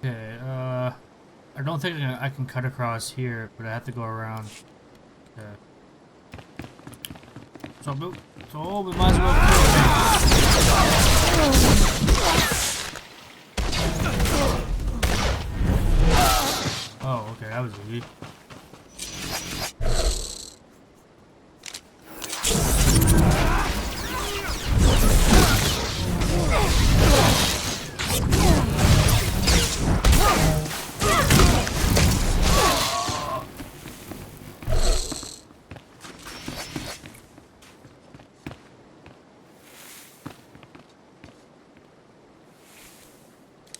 Okay, I don't think I can cut across here, but I have to go around. So we might as well Oh, okay, that was easy.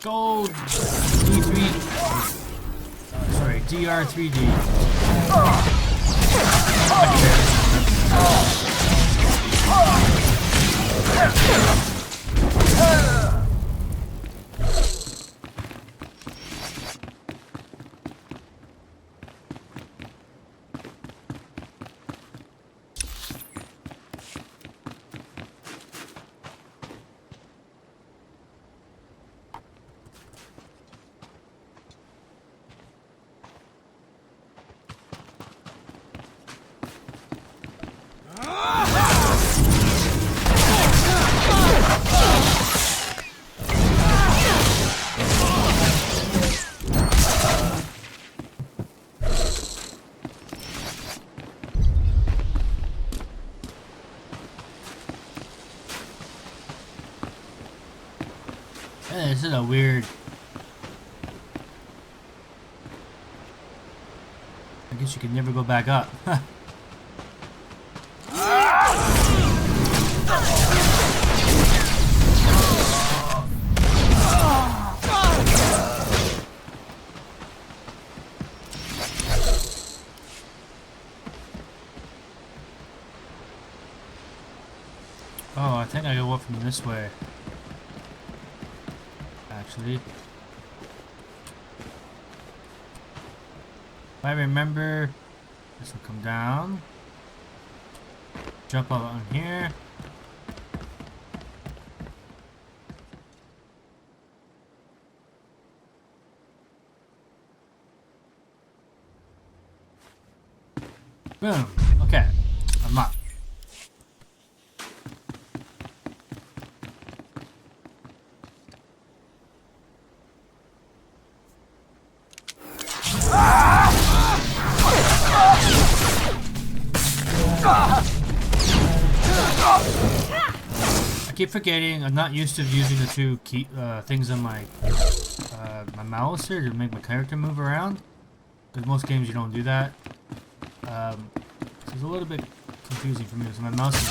Go D3. Sorry, DR3D. This is a weird... I guess you can never go back up. Oh, I think I go up from this way. Actually. If I remember, this will come down. Jump up on here. Boom. Okay. I'm up. I keep forgetting. I'm not used to using the two key things on my my mouse here to make my character move around. Because most games you don't do that. So it's a little bit confusing for me. So my mouse is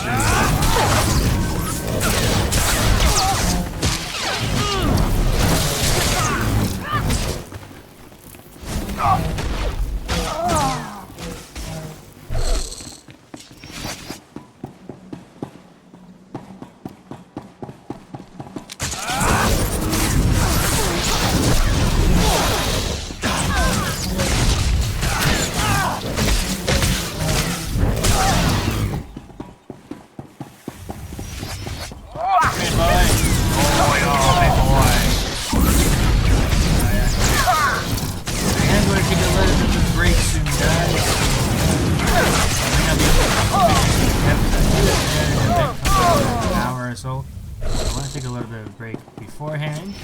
so I want to take a little bit of a break beforehand.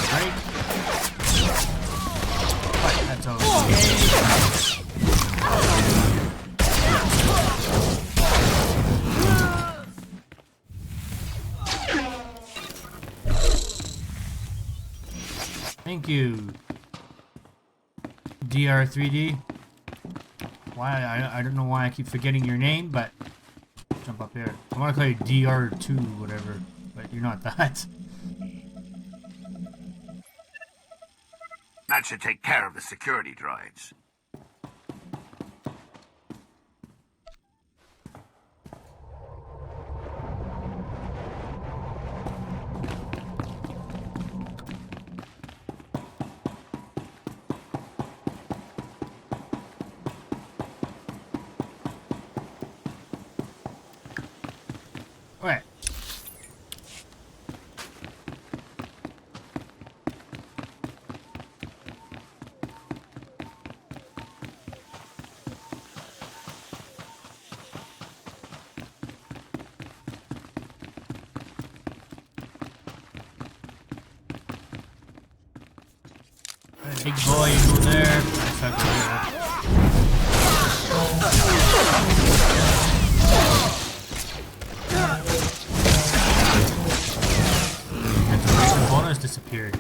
Break. But that's okay. Thank you, DR3D. Why I don't know why I keep forgetting your name, but jump up here. I want to call you DR2 whatever, but you're not that. That should take care of the security droids. Alright. Big boy, you go there. Nice up there. The bonus disappeared.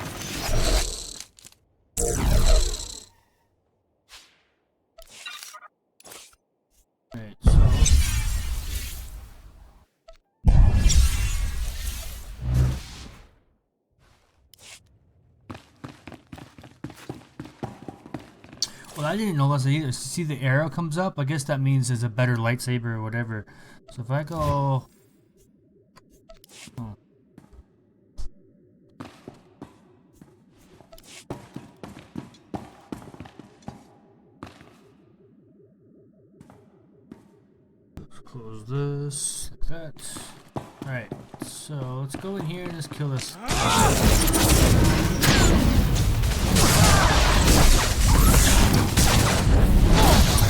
Right, so well, I didn't know this either. See the arrow comes up? I guess that means there's a better lightsaber or whatever. So if I go... Oh. Close this, like that. Alright, so let's go in here and just kill this.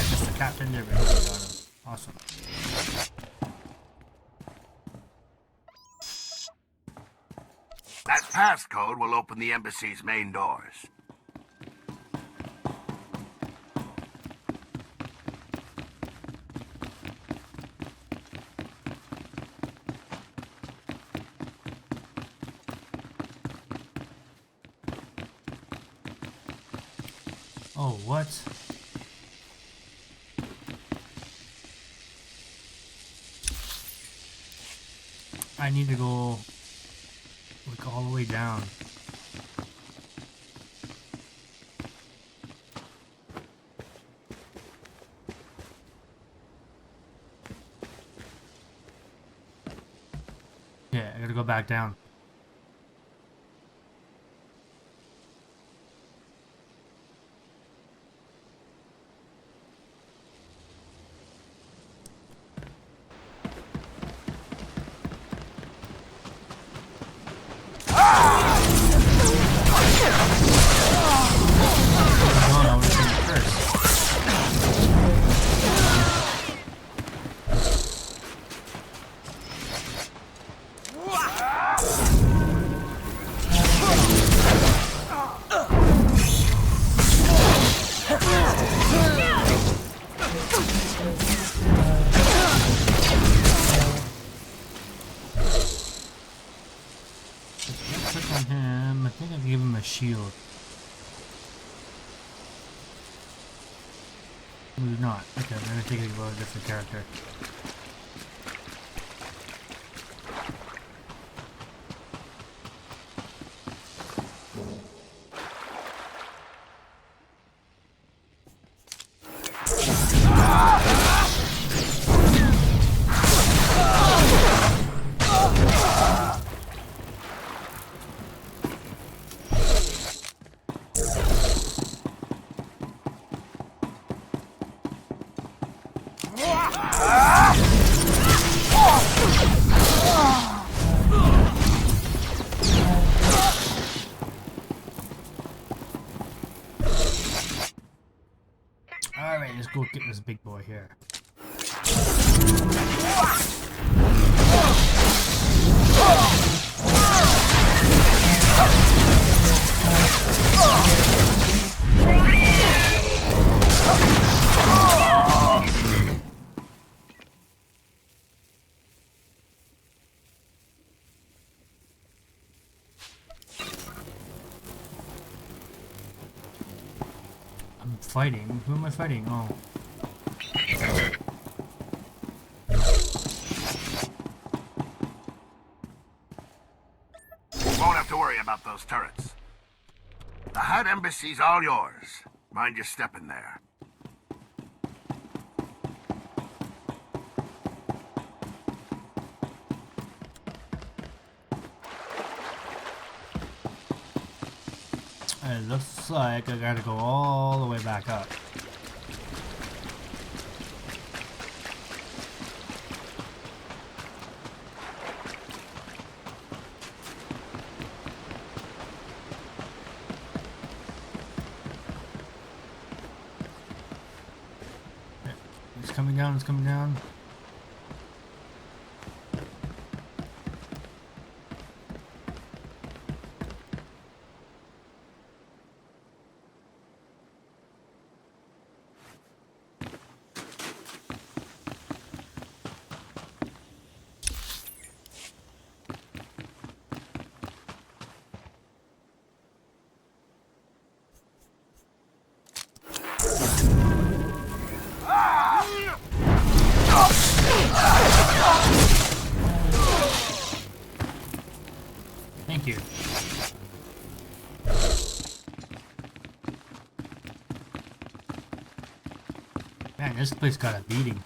Just the captain, there we go, got him. Awesome. That passcode will open the embassy's main doors. Oh, what? I need to go like all the way down. I gotta go back down. Shield. Maybe not. Okay, I'm gonna take it about a different character. Alright, let's go get this big boy here. Fighting? Who am I fighting? Oh. Won't have to worry about those turrets. The Hutt Embassy's all yours. Mind your step in there. It looks like I gotta go all the way back up. It's coming down, it's coming down. Thank you. Man, this place got a beating.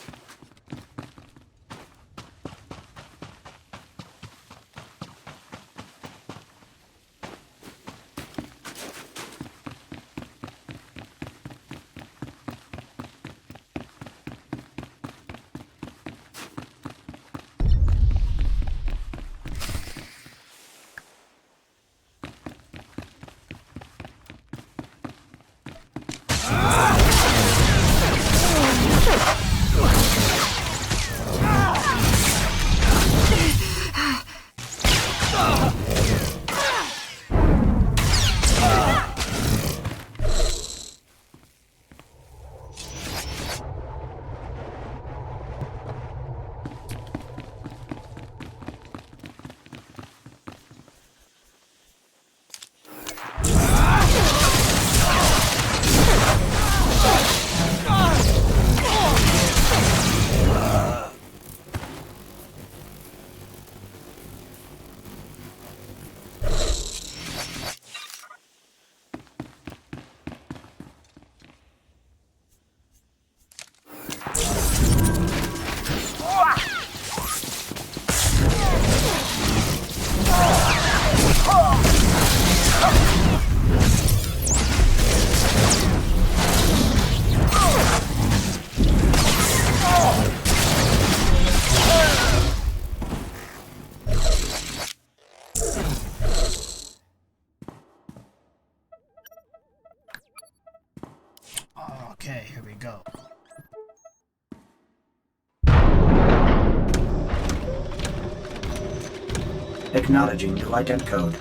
Acknowledging new ident code.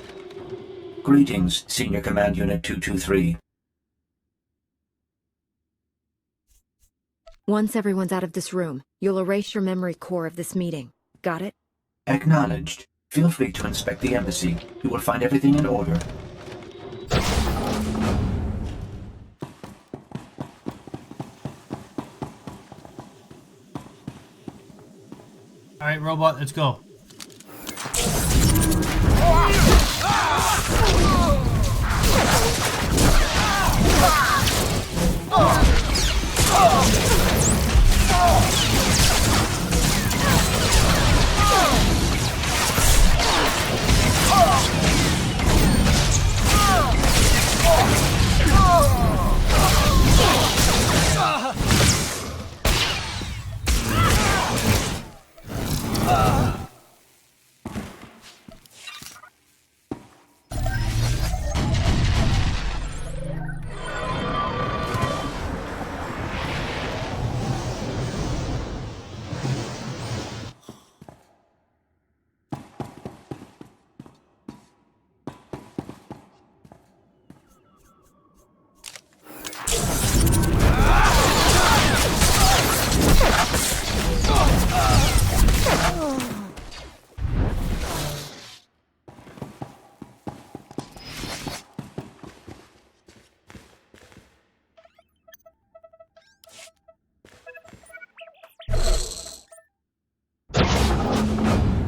Greetings, Senior Command Unit 223. Once everyone's out of this room, you'll erase your memory core of this meeting. Got it? Acknowledged. Feel free to inspect the embassy. You will find everything in order. Alright, robot, let's go.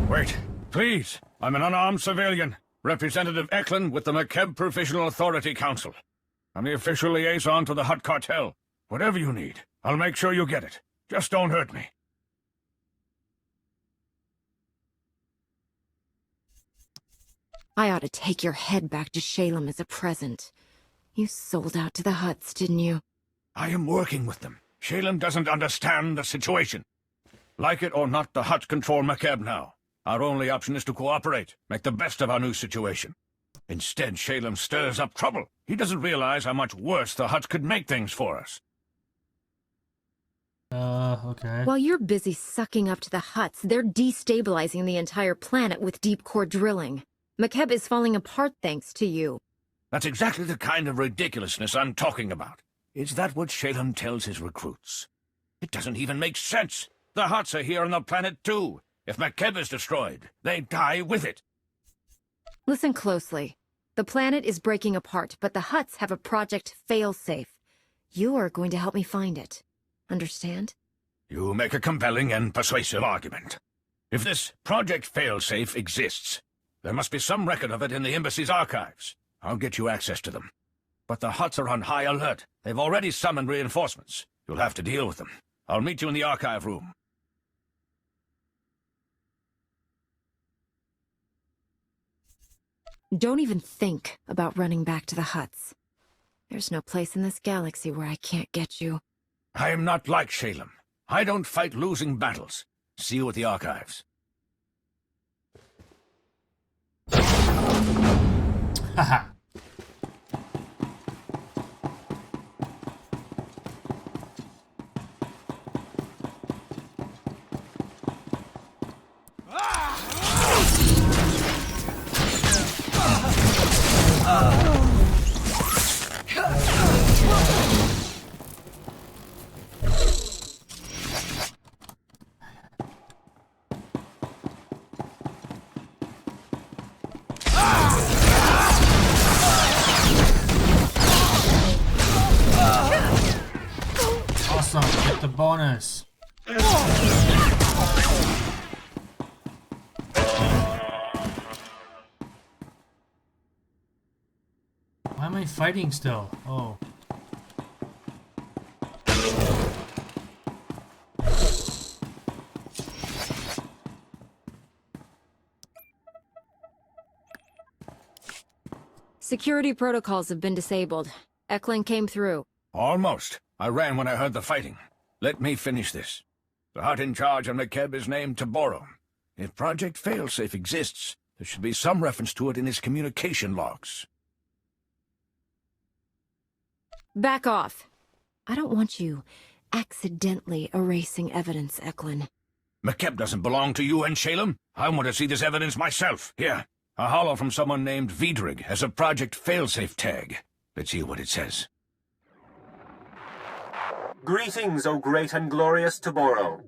Wait, please. I'm an unarmed civilian. Representative Eklund with the McKeb Provisional Authority Council. I'm the official liaison to the Hutt Cartel. Whatever you need, I'll make sure you get it. Just don't hurt me. I ought to take your head back to Shalem as a present. You sold out to the Hutts, didn't you? I am working with them. Shalem doesn't understand the situation. Like it or not, the Hutts control McKeb now. Our only option is to cooperate, make the best of our new situation. Instead, Shalem stirs up trouble. He doesn't realize how much worse the Hutts could make things for us. Okay. While you're busy sucking up to the Hutts, they're destabilizing the entire planet with deep core drilling. McKeb is falling apart thanks to you. That's exactly the kind of ridiculousness I'm talking about. Is that what Shalem tells his recruits? It doesn't even make sense. The Hutts are here on the planet too. If McKeb is destroyed, they die with it. Listen closely. The planet is breaking apart, but the Hutts have a Project Failsafe. You are going to help me find it. Understand? You make a compelling and persuasive argument. If this Project Failsafe exists, there must be some record of it in the Embassy's archives. I'll get you access to them. But the Hutts are on high alert. They've already summoned reinforcements. You'll have to deal with them. I'll meet you in the archive room. Don't even think about running back to the Hutts. There's no place in this galaxy where I can't get you. I am not like Shalem. I don't fight losing battles. See you at the archives. Haha. Awesome, get the bonus. Why am I fighting still? Oh. Security protocols have been disabled. Eklund came through. Almost. I ran when I heard the fighting. Let me finish this. The Hutt in charge on McKeb is named Taboro. If Project Failsafe exists, there should be some reference to it in his communication logs. Back off. I don't want you accidentally erasing evidence, Eklund. McKeb doesn't belong to you and Shalem. I want to see this evidence myself. Here, a holo from someone named Vidrig has a Project Failsafe tag. Let's hear what it says. Greetings, O great and glorious Taboro.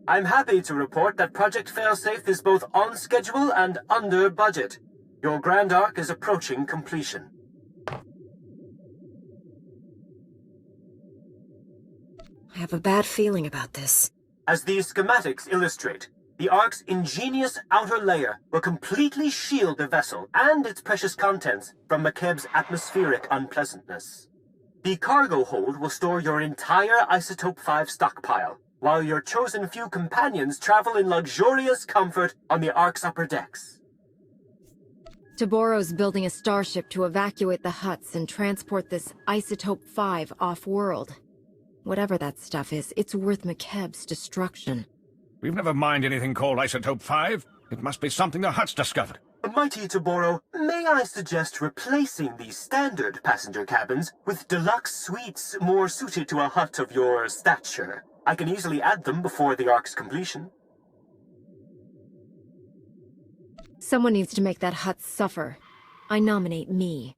I'm happy to report that Project Failsafe is both on schedule and under budget. Your Grand Arc is approaching completion. I have a bad feeling about this. As these schematics illustrate, the Ark's ingenious outer layer will completely shield the vessel and its precious contents from McKeb's atmospheric unpleasantness. The cargo hold will store your entire Isotope 5 stockpile, while your chosen few companions travel in luxurious comfort on the Ark's upper decks. Taboro's building a starship to evacuate the huts and transport this Isotope 5 off-world. Whatever that stuff is, it's worth McKeb's destruction. We've never mined anything called Isotope 5. It must be something the Huts discovered. Mighty Taboro, may I suggest replacing the standard passenger cabins with deluxe suites more suited to a hut of your stature? I can easily add them before the Ark's completion. Someone needs to make that hut suffer. I nominate me.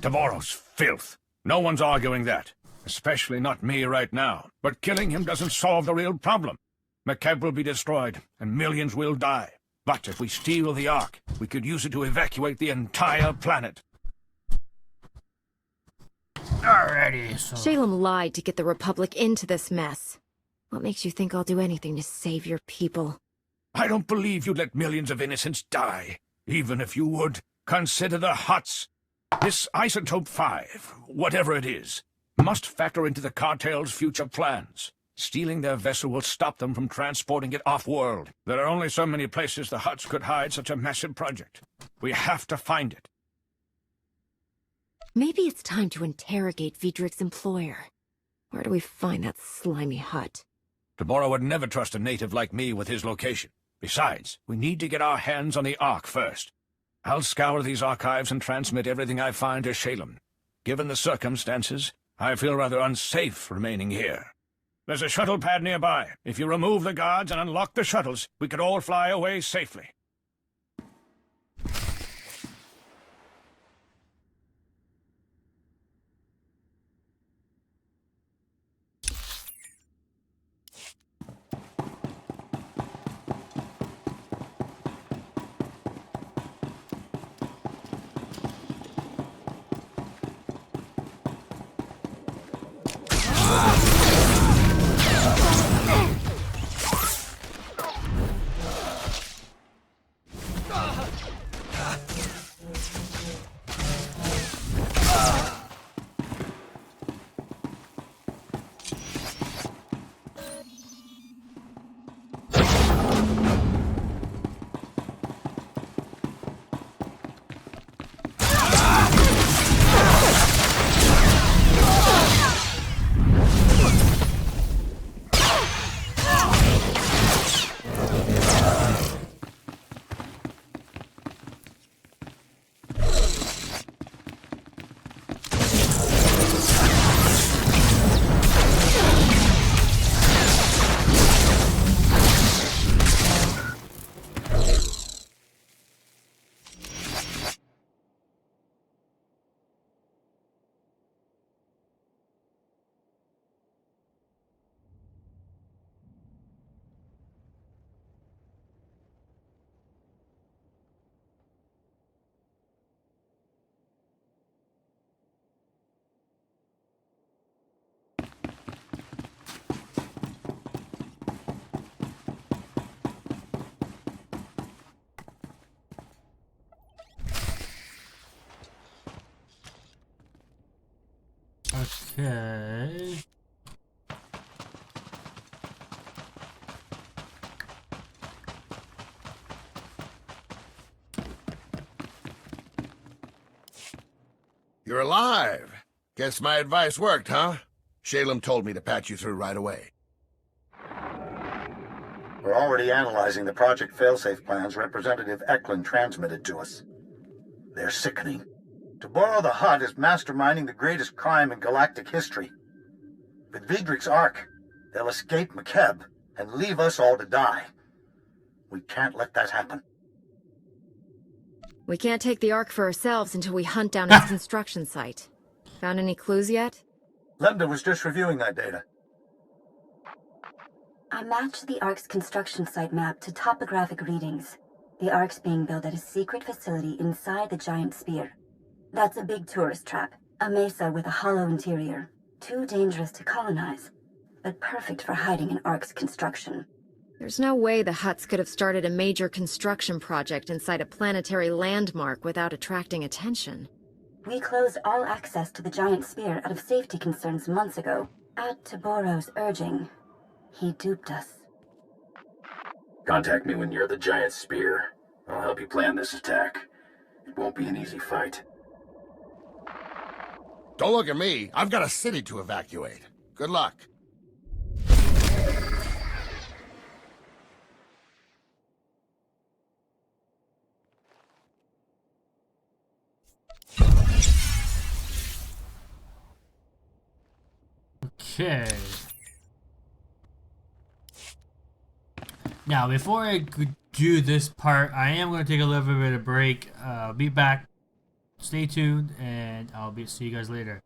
Taboro's filth. No one's arguing that. Especially not me right now. But killing him doesn't solve the real problem. McKeb will be destroyed, and millions will die. But if we steal the Ark, we could use it to evacuate the entire planet. Alrighty, so... Shalem lied to get the Republic into this mess. What makes you think I'll do anything to save your people? I don't believe you'd let millions of innocents die. Even if you would, consider the Huts. This Isotope 5, whatever it is, must factor into the cartel's future plans. Stealing their vessel will stop them from transporting it off-world. There are only so many places the Huts could hide such a massive project. We have to find it. Maybe it's time to interrogate Vidric's employer. Where do we find that slimy hut? Taboro would never trust a native like me with his location. Besides, we need to get our hands on the Ark first. I'll scour these archives and transmit everything I find to Shalem. Given the circumstances, I feel rather unsafe remaining here. There's a shuttle pad nearby. If you remove the guards and unlock the shuttles, we could all fly away safely. Okay. You're alive. Guess my advice worked, huh? Shalem told me to patch you through right away. We're already analyzing the Project Failsafe plans Representative Eklund transmitted to us. They're sickening. Taboro the Hutt is masterminding the greatest crime in galactic history. With Vidric's Ark, they'll escape McKeb and leave us all to die. We can't let that happen. We can't take the Ark for ourselves until we hunt down its construction site. Found any clues yet? Lambda was just reviewing that data. I matched the Ark's construction site map to topographic readings. The Ark's being built at a secret facility inside the giant sphere. That's a big tourist trap, a mesa with a hollow interior. Too dangerous to colonize, but perfect for hiding an Ark's construction. There's no way the Hutts could have started a major construction project inside a planetary landmark without attracting attention. We closed all access to the giant sphere out of safety concerns months ago, at Taboro's urging. He duped us. Contact me when you're the giant spear. I'll help you plan this attack. It won't be an easy fight. Don't look at me. I've got a city to evacuate. Good luck. Okay. Now, before I could do this part, I am going to take a little bit of a break. I'll be back. Stay tuned, and see you guys later.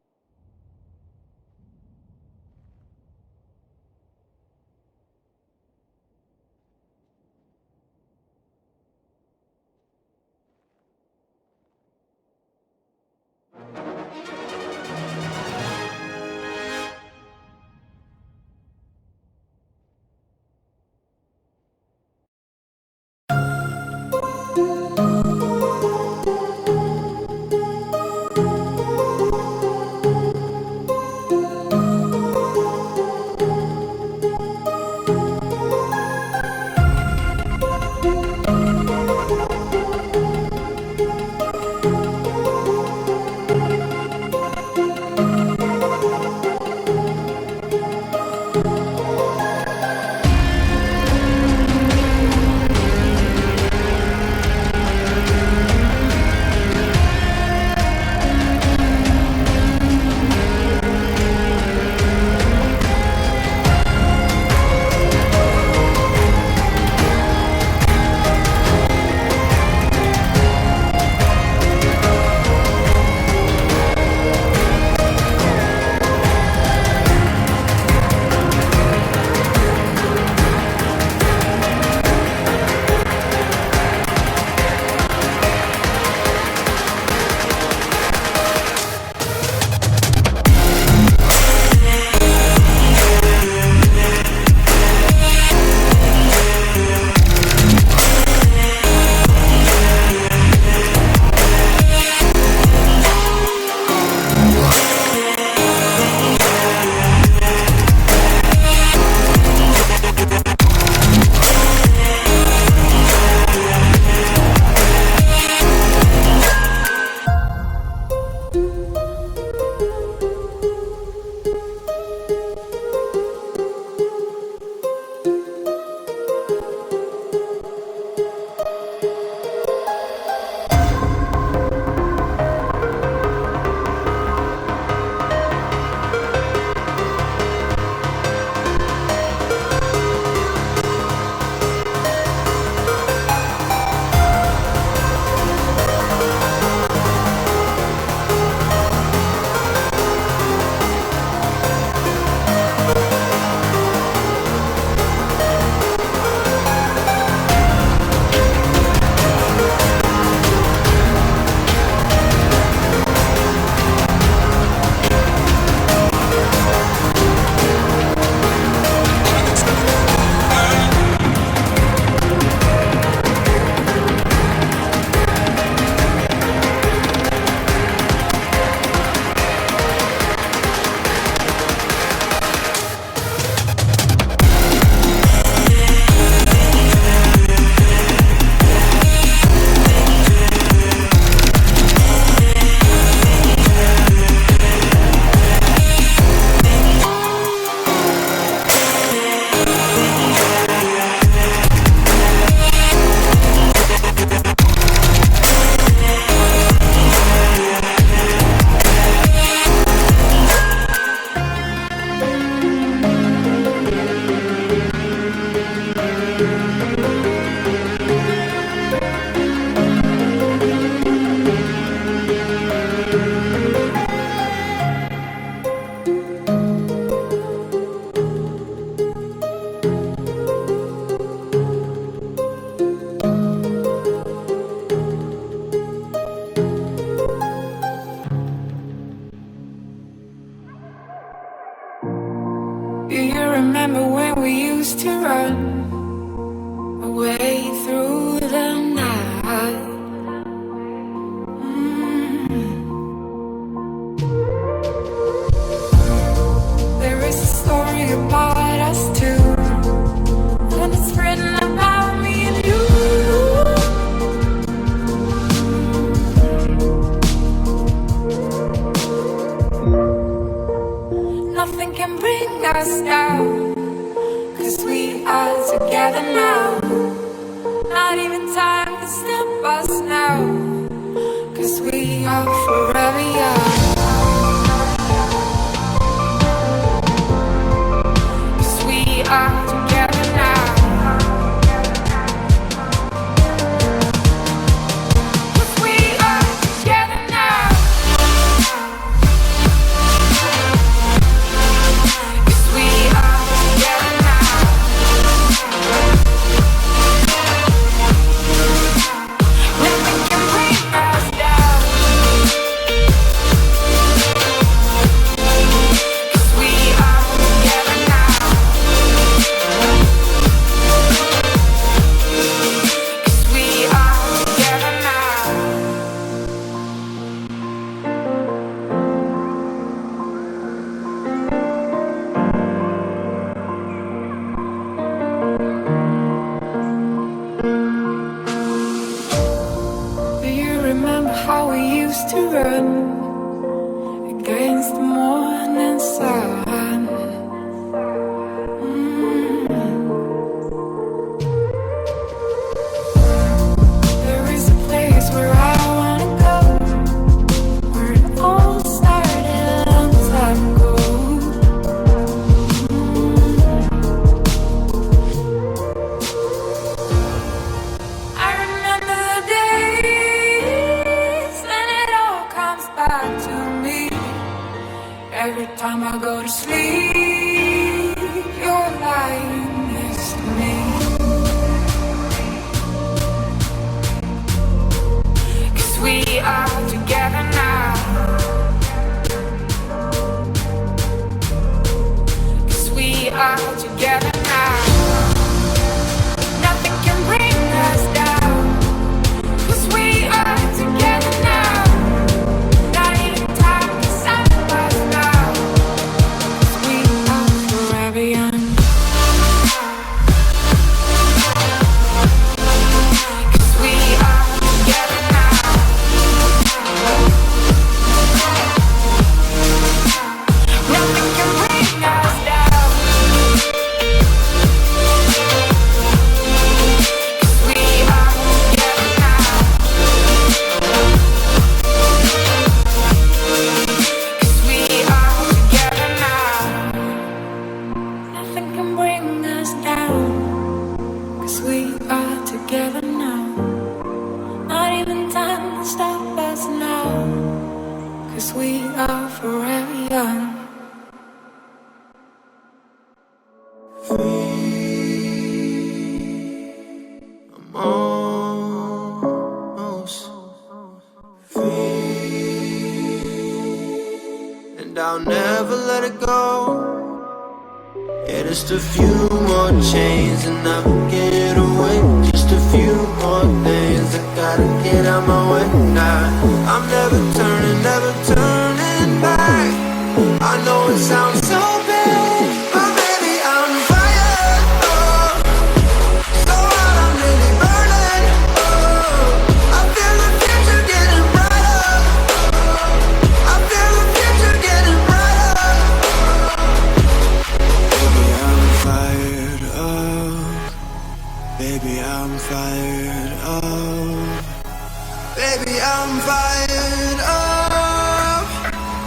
together now. Not even time to stop us now. 'Cause we are forever young. 'Cause we are together now. 'Cause we are together now. 'Cause we are together now. Nothing can bring us down. 'Cause we are together now. 'Cause we are together now. Do you remember how we used to run against the morning sun? There is a place where I wanna go, where it all started a long time ago. I remember the days when it all comes back to me. Every time I go to sleep, you're lying next to me. 'Cause we are together now. 'Cause we are together now. Nothing can bring us down. 'Cause we are together now. Not even time to stop us now. 'Cause we are forever young. 'Cause we are together now. Nothing can bring us down. 'Cause we are together now. 'Cause we are together now. Nothing can bring us down. 'Cause we are together now. Not even time to stop us now. 'Cause we are forever young. Almost free, and I'll never let it go. Yeah, just a few more chains and I'll get away. Just a few more things I gotta get out my way. Nah, I'm never turning back. I know it sounds so bad, but baby I'm fired up. So hot I'm really burning. I feel the future getting brighter. I feel the future getting brighter. Baby I'm fired up. Baby I'm fired up. Baby I'm fired up.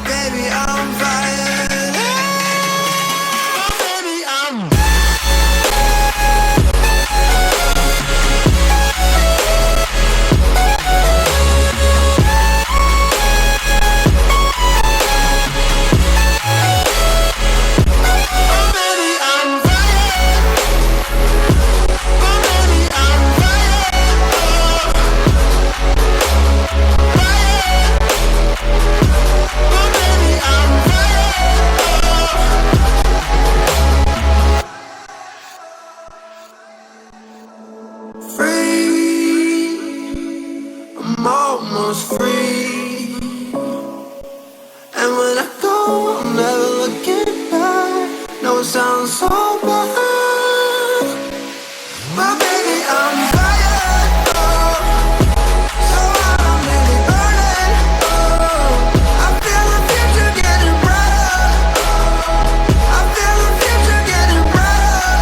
Baby I'm fired up. Baby I'm almost free. And when I go, I'm never looking back. No, it sounds so bad, but baby, I'm fired up. So hot, I'm really burning. I feel the future getting brighter. I feel the future getting brighter.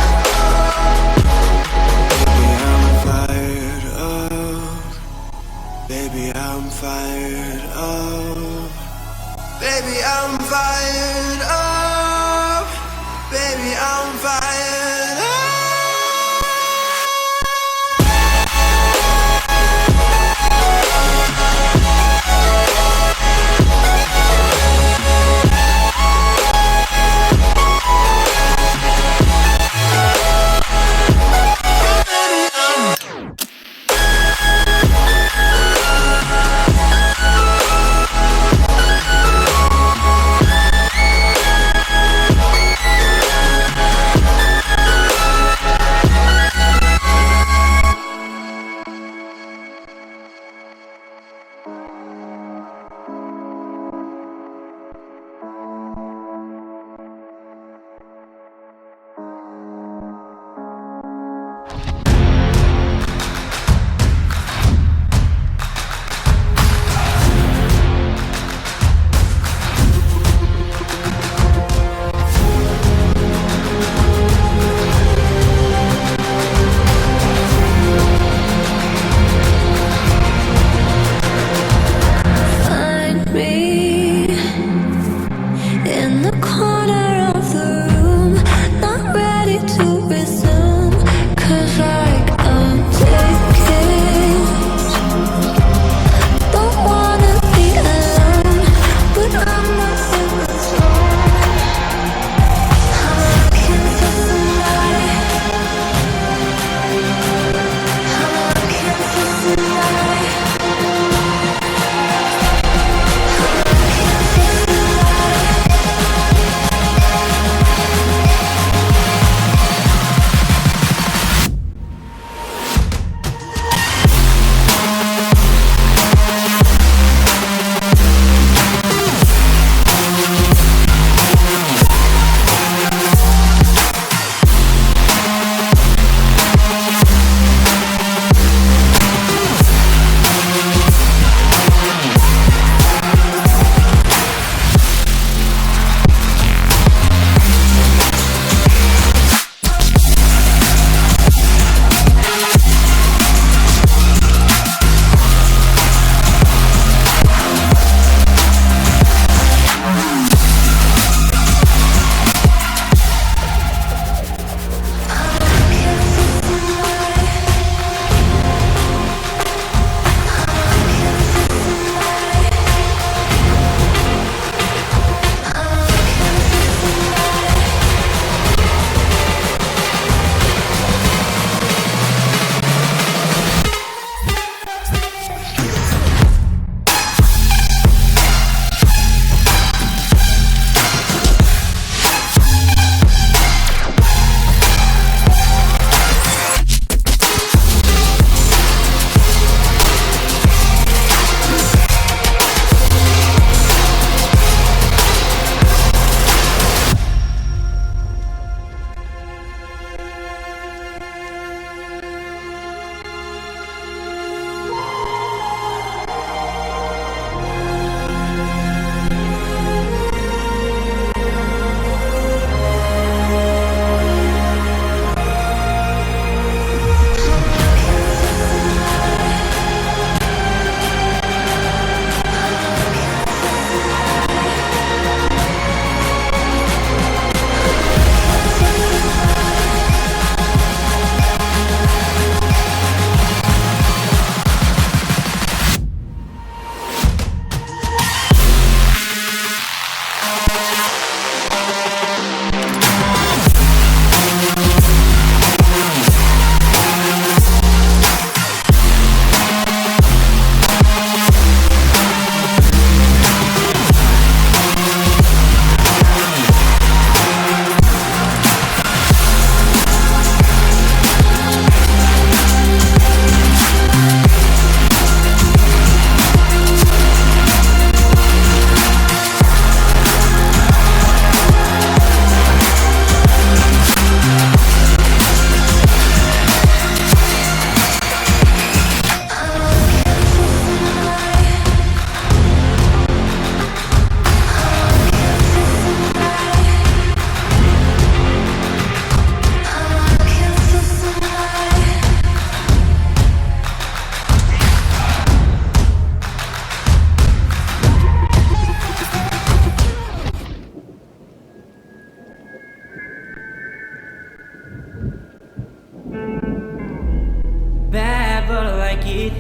like it.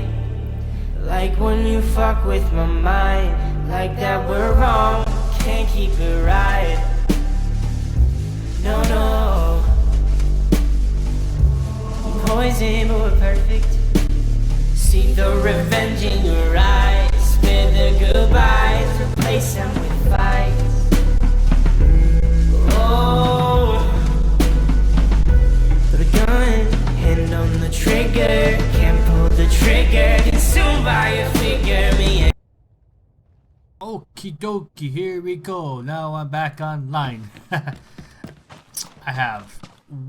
Like when you fuck with my mind. Like that we're wrong, can't keep it right. No, no. Poison, but we're perfect. See the revenge in your eyes. Spare the goodbyes, replace them with fights. Oh, put a gun, hand on the trigger. Can't pull the trigger, consumed by a figure. Me and Okie dokie, here we go. Now I'm back online. I have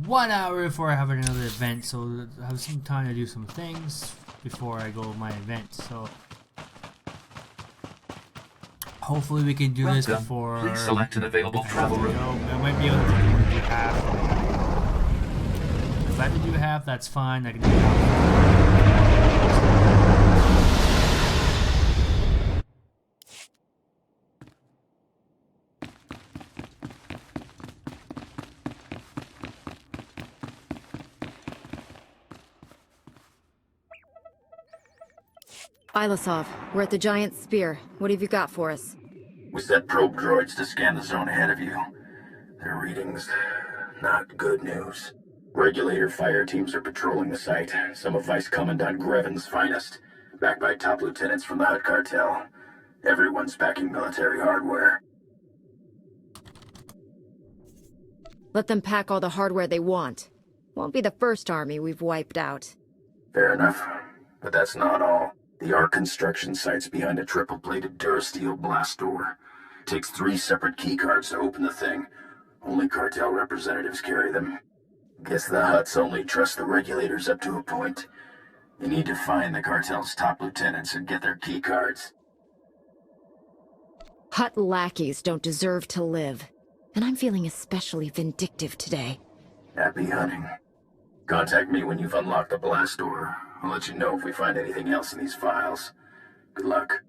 1 hour before I have another event, so I have some time to do some things before I go to my event. So hopefully we can do this before. Please select an available travel route. I might be able to do half. If I have to do half, that's fine. I can do half. Ilasov, we're at the giant spear. What have you got for us? We set probe droids to scan the zone ahead of you. Their readings, not good news. Regulator fire teams are patrolling the site. Some of Vice Commandant Greven's finest, backed by top lieutenants from the Hutt cartel. Everyone's packing military hardware. Let them pack all the hardware they want. Won't be the first army we've wiped out. Fair enough, but that's not all. The ARC construction site's behind a triple-plated Durasteel blast door. Takes 3 separate keycards to open the thing. Only cartel representatives carry them. Guess the Hutts only trust the regulators up to a point. You need to find the cartel's top lieutenants and get their keycards. Hutt lackeys don't deserve to live. And I'm feeling especially vindictive today. Happy hunting. Contact me when you've unlocked the blast door. I'll let you know if we find anything else in these files. Good luck.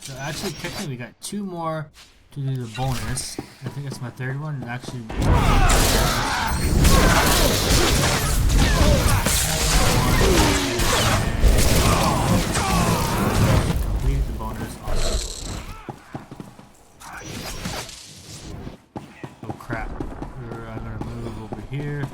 So actually, technically, we got 2 more to do the bonus. I think that's my 3rd one. And actually, completed the bonus. Awesome. Oh crap! I'm gonna move over here.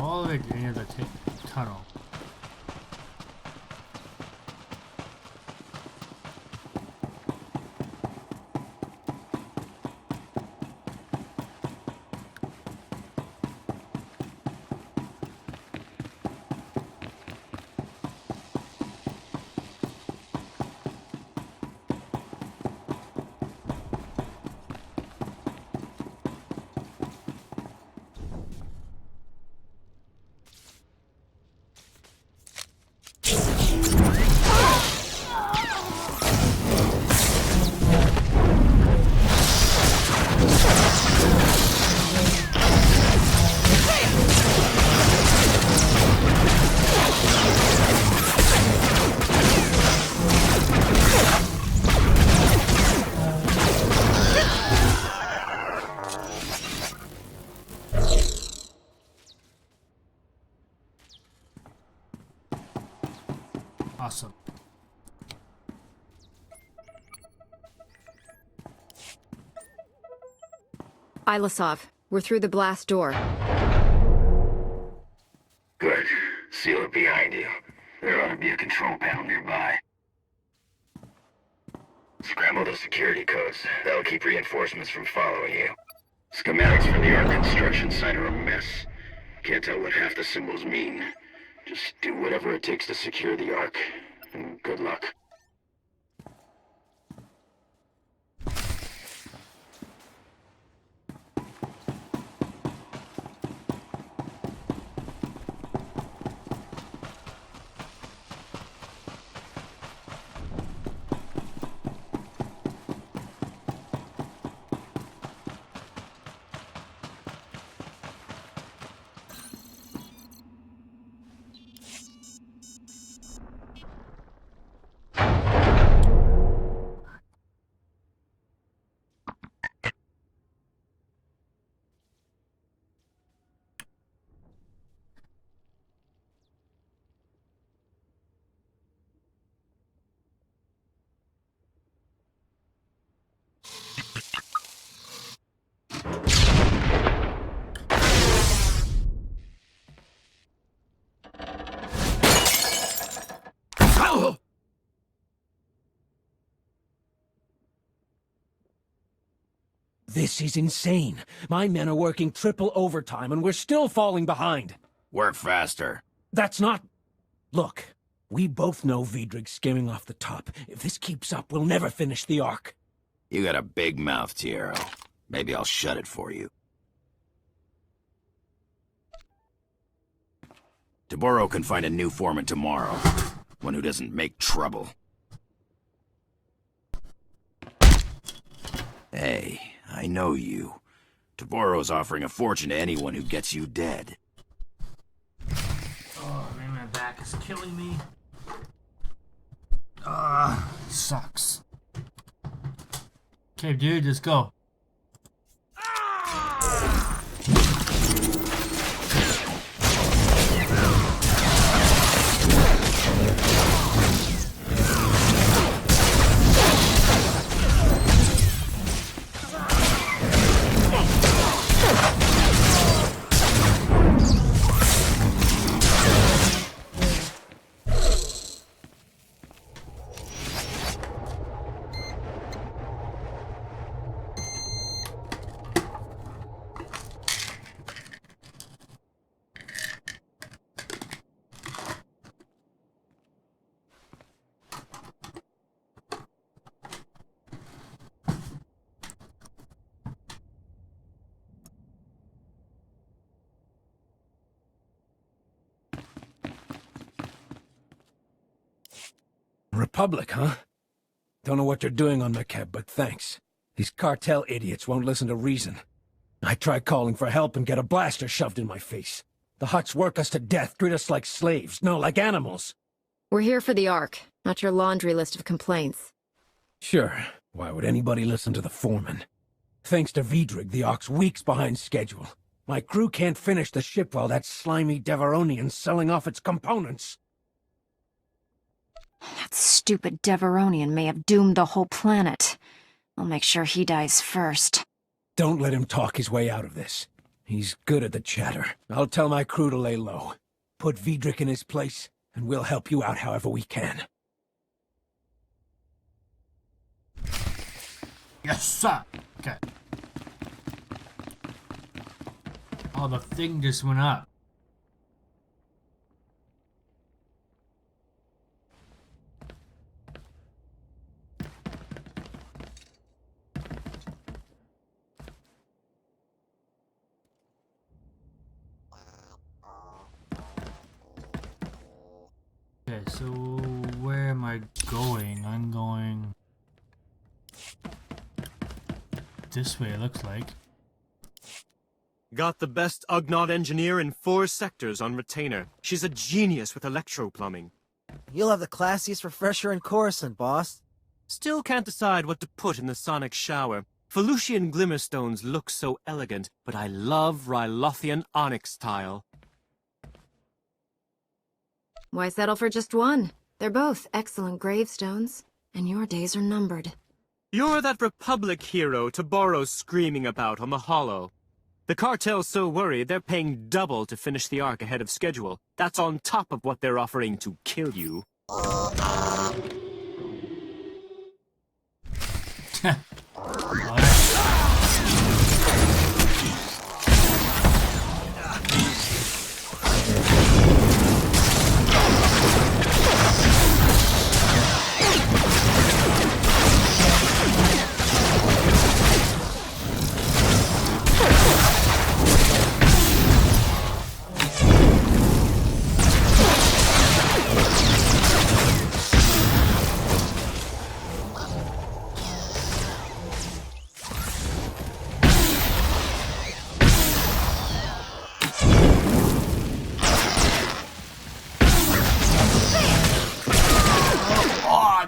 All the way near the tunnel. Awesome. Ilasov, we're through the blast door. Good. Seal it behind you. There ought to be a control panel nearby. Scramble the security codes. That'll keep reinforcements from following you. Schematics for the Ark construction site are a mess. Can't tell what half the symbols mean. Just do whatever it takes to secure the Ark, and good luck. This is insane. My men are working triple overtime, and we're still falling behind. Work faster. That's not... Look, we both know Vidrig's skimming off the top. If this keeps up, we'll never finish the Ark. You got a big mouth, Tiero. Maybe I'll shut it for you. Taboro can find a new foreman tomorrow. One who doesn't make trouble. Hey, I know you. Taboro's offering a fortune to anyone who gets you dead. Oh man, my back is killing me. Sucks. Okay, dude, let's go. Repubilc, huh? Don't know what you're doing on Mekeb, but thanks. These cartel idiots won't listen to reason. I try calling for help and get a blaster shoved in my face. The Hutts work us to death, treat us like slaves, no, like animals. We're here for the Ark, not your laundry list of complaints. Sure, why would anybody listen to the foreman? Thanks to Vidrig, the Ark's weeks behind schedule. My crew can't finish the ship while that slimy Devaronian's selling off its components. That stupid Devaronian may have doomed the whole planet. I'll make sure he dies first. Don't let him talk his way out of this. He's good at the chatter. I'll tell my crew to lay low. Put Vidrig in his place, and we'll help you out however we can. Yes, sir. Okay. Oh, the thing just went up. Okay, so where am I going? I'm going this way, it looks like. Got the best Ugnaught engineer in 4 sectors on retainer. She's a genius with electro-plumbing. You'll have the classiest refresher in Coruscant, boss. Still can't decide what to put in the sonic shower. Felucian Glimmerstones look so elegant, but I love Rylothian onyx tile. Why settle for just one? They're both excellent gravestones, and your days are numbered. You're that Repubilc hero Taboros screaming about on the Hollow. The cartel's so worried they're paying double to finish the Ark ahead of schedule. That's on top of what they're offering to kill you.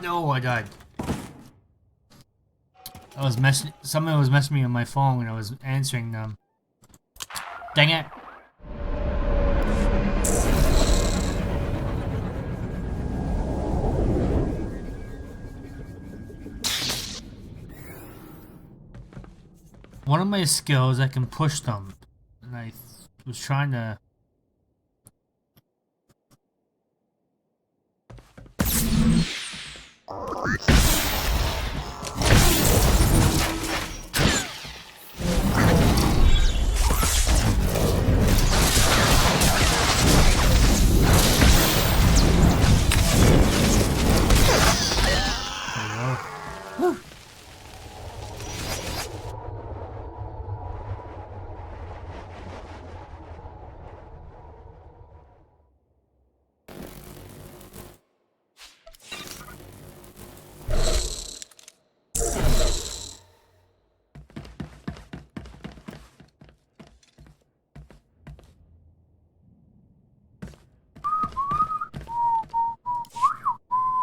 Oh, I died. Someone was messing me on my phone when I was answering them. Dang it. One of my skills, I can push them. And I was trying to...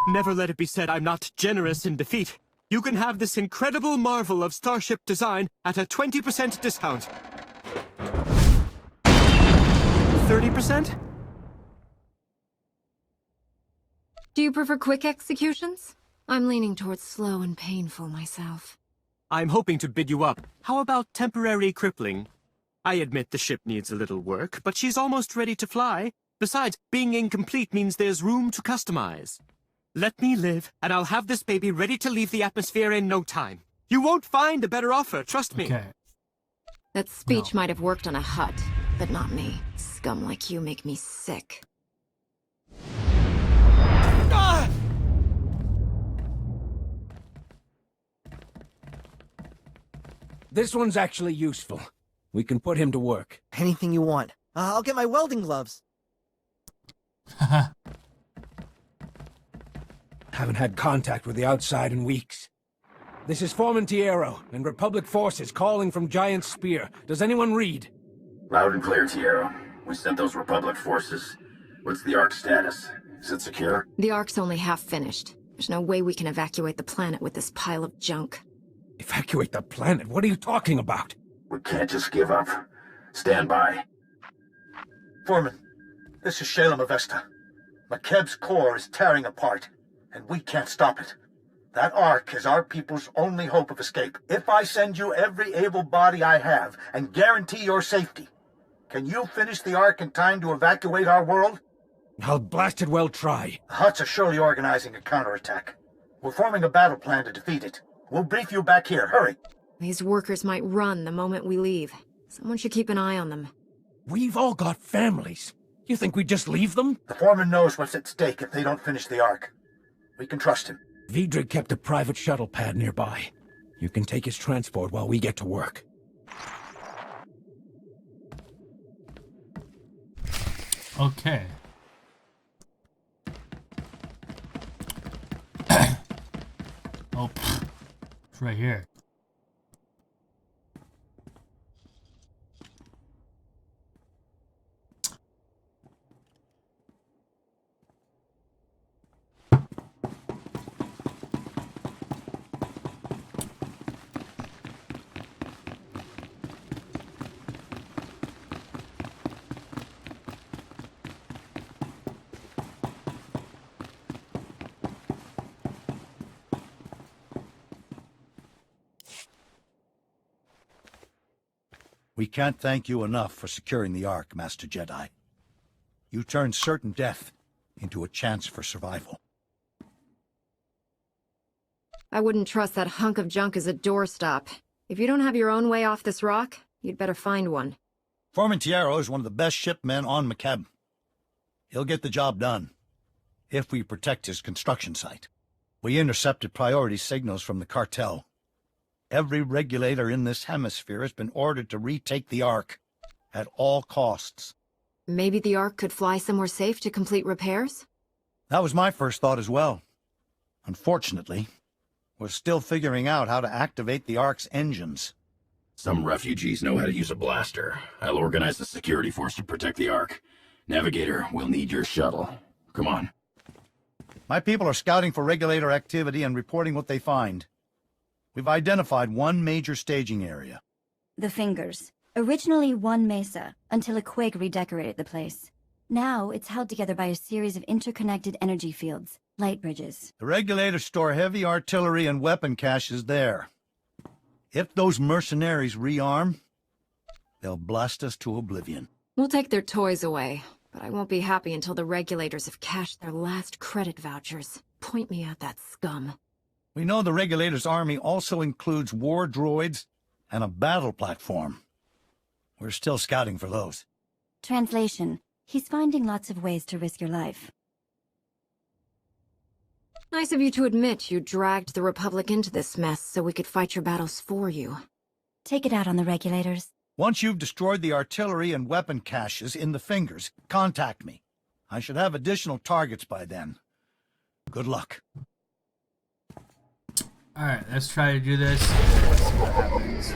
Never let it be said I'm not generous in defeat. You can have this incredible marvel of starship design at a 20% discount. 30%? Do you prefer quick executions? I'm leaning towards slow and painful myself. I'm hoping to bid you up. How about temporary crippling? I admit the ship needs a little work, but she's almost ready to fly. Besides, being incomplete means there's room to customize. Let me live, and I'll have this baby ready to leave the atmosphere in no time. You won't find a better offer, trust me. Okay. That speech might have worked on a Hutt, but not me. Scum like you make me sick. Ah! This one's actually useful. We can put him to work. Anything you want. I'll get my welding gloves. Haven't had contact with the outside in weeks. This is Foreman Tierro, and Republic forces calling from Giant Spear. Does anyone read? Loud and clear, Tierro. We sent those Republic forces. What's the Ark status? Is it secure? The Ark's only half finished. There's no way we can evacuate the planet with this pile of junk. Evacuate the planet? What are you talking about? We can't just give up. Stand by. Foreman, this is Shalem Avesta. McKebb's core is tearing apart, and we can't stop it. That Ark is our people's only hope of escape. If I send you every able body I have and guarantee your safety, can you finish the Ark in time to evacuate our world? I'll blasted well try. The Hutts are surely organizing a counterattack. We're forming a battle plan to defeat it. We'll brief you back here. Hurry. These workers might run the moment we leave. Someone should keep an eye on them. We've all got families. You think we'd just leave them? The foreman knows what's at stake if they don't finish the Ark. We can trust him. Vidrig kept a private shuttle pad nearby. You can take his transport while we get to work. Okay. Oh, it's right here. We can't thank you enough for securing the Ark, Master Jedi. You turned certain death into a chance for survival. I wouldn't trust that hunk of junk as a doorstop. If you don't have your own way off this rock, you'd better find one. Foreman Tierro is one of the best shipmen on McKeb. He'll get the job done, if we protect his construction site. We intercepted priority signals from the cartel. Every regulator in this hemisphere has been ordered to retake the Ark, at all costs. Maybe the Ark could fly somewhere safe to complete repairs? That was my first thought as well. Unfortunately, we're still figuring out how to activate the Ark's engines. Some refugees know how to use a blaster. I'll organize the security force to protect the Ark. Navigator, we'll need your shuttle. Come on. My people are scouting for regulator activity and reporting what they find. We've identified one major staging area. The Fingers. Originally one mesa, until a quake redecorated the place. Now it's held together by a series of interconnected energy fields, light bridges. The regulators store heavy artillery and weapon caches there. If those mercenaries rearm, they'll blast us to oblivion. We'll take their toys away, but I won't be happy until the regulators have cashed their last credit vouchers. Point me at that scum. We know the regulators' army also includes war droids and a battle platform. We're still scouting for those. Translation. He's finding lots of ways to risk your life. Nice of you to admit you dragged the Republic into this mess so we could fight your battles for you. Take it out on the regulators. Once you've destroyed the artillery and weapon caches in the Fingers, contact me. I should have additional targets by then. Good luck. Alright, let's try to do this. Let's see what happens.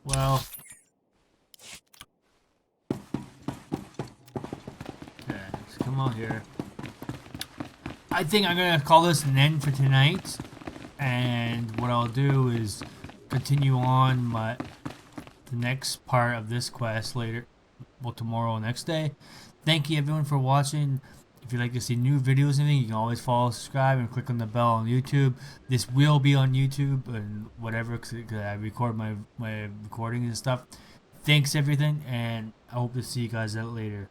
Well. Okay, let's come out here. I think I'm gonna call this an end for tonight. And what I'll do is continue on the next part of this quest later. Well, tomorrow or next day. Thank you everyone for watching. If you'd like to see new videos and anything, you can always follow, subscribe, and click on the bell on YouTube. This will be on YouTube and whatever, because I record my recordings and stuff. Thanks everything, and I hope to see you guys out later.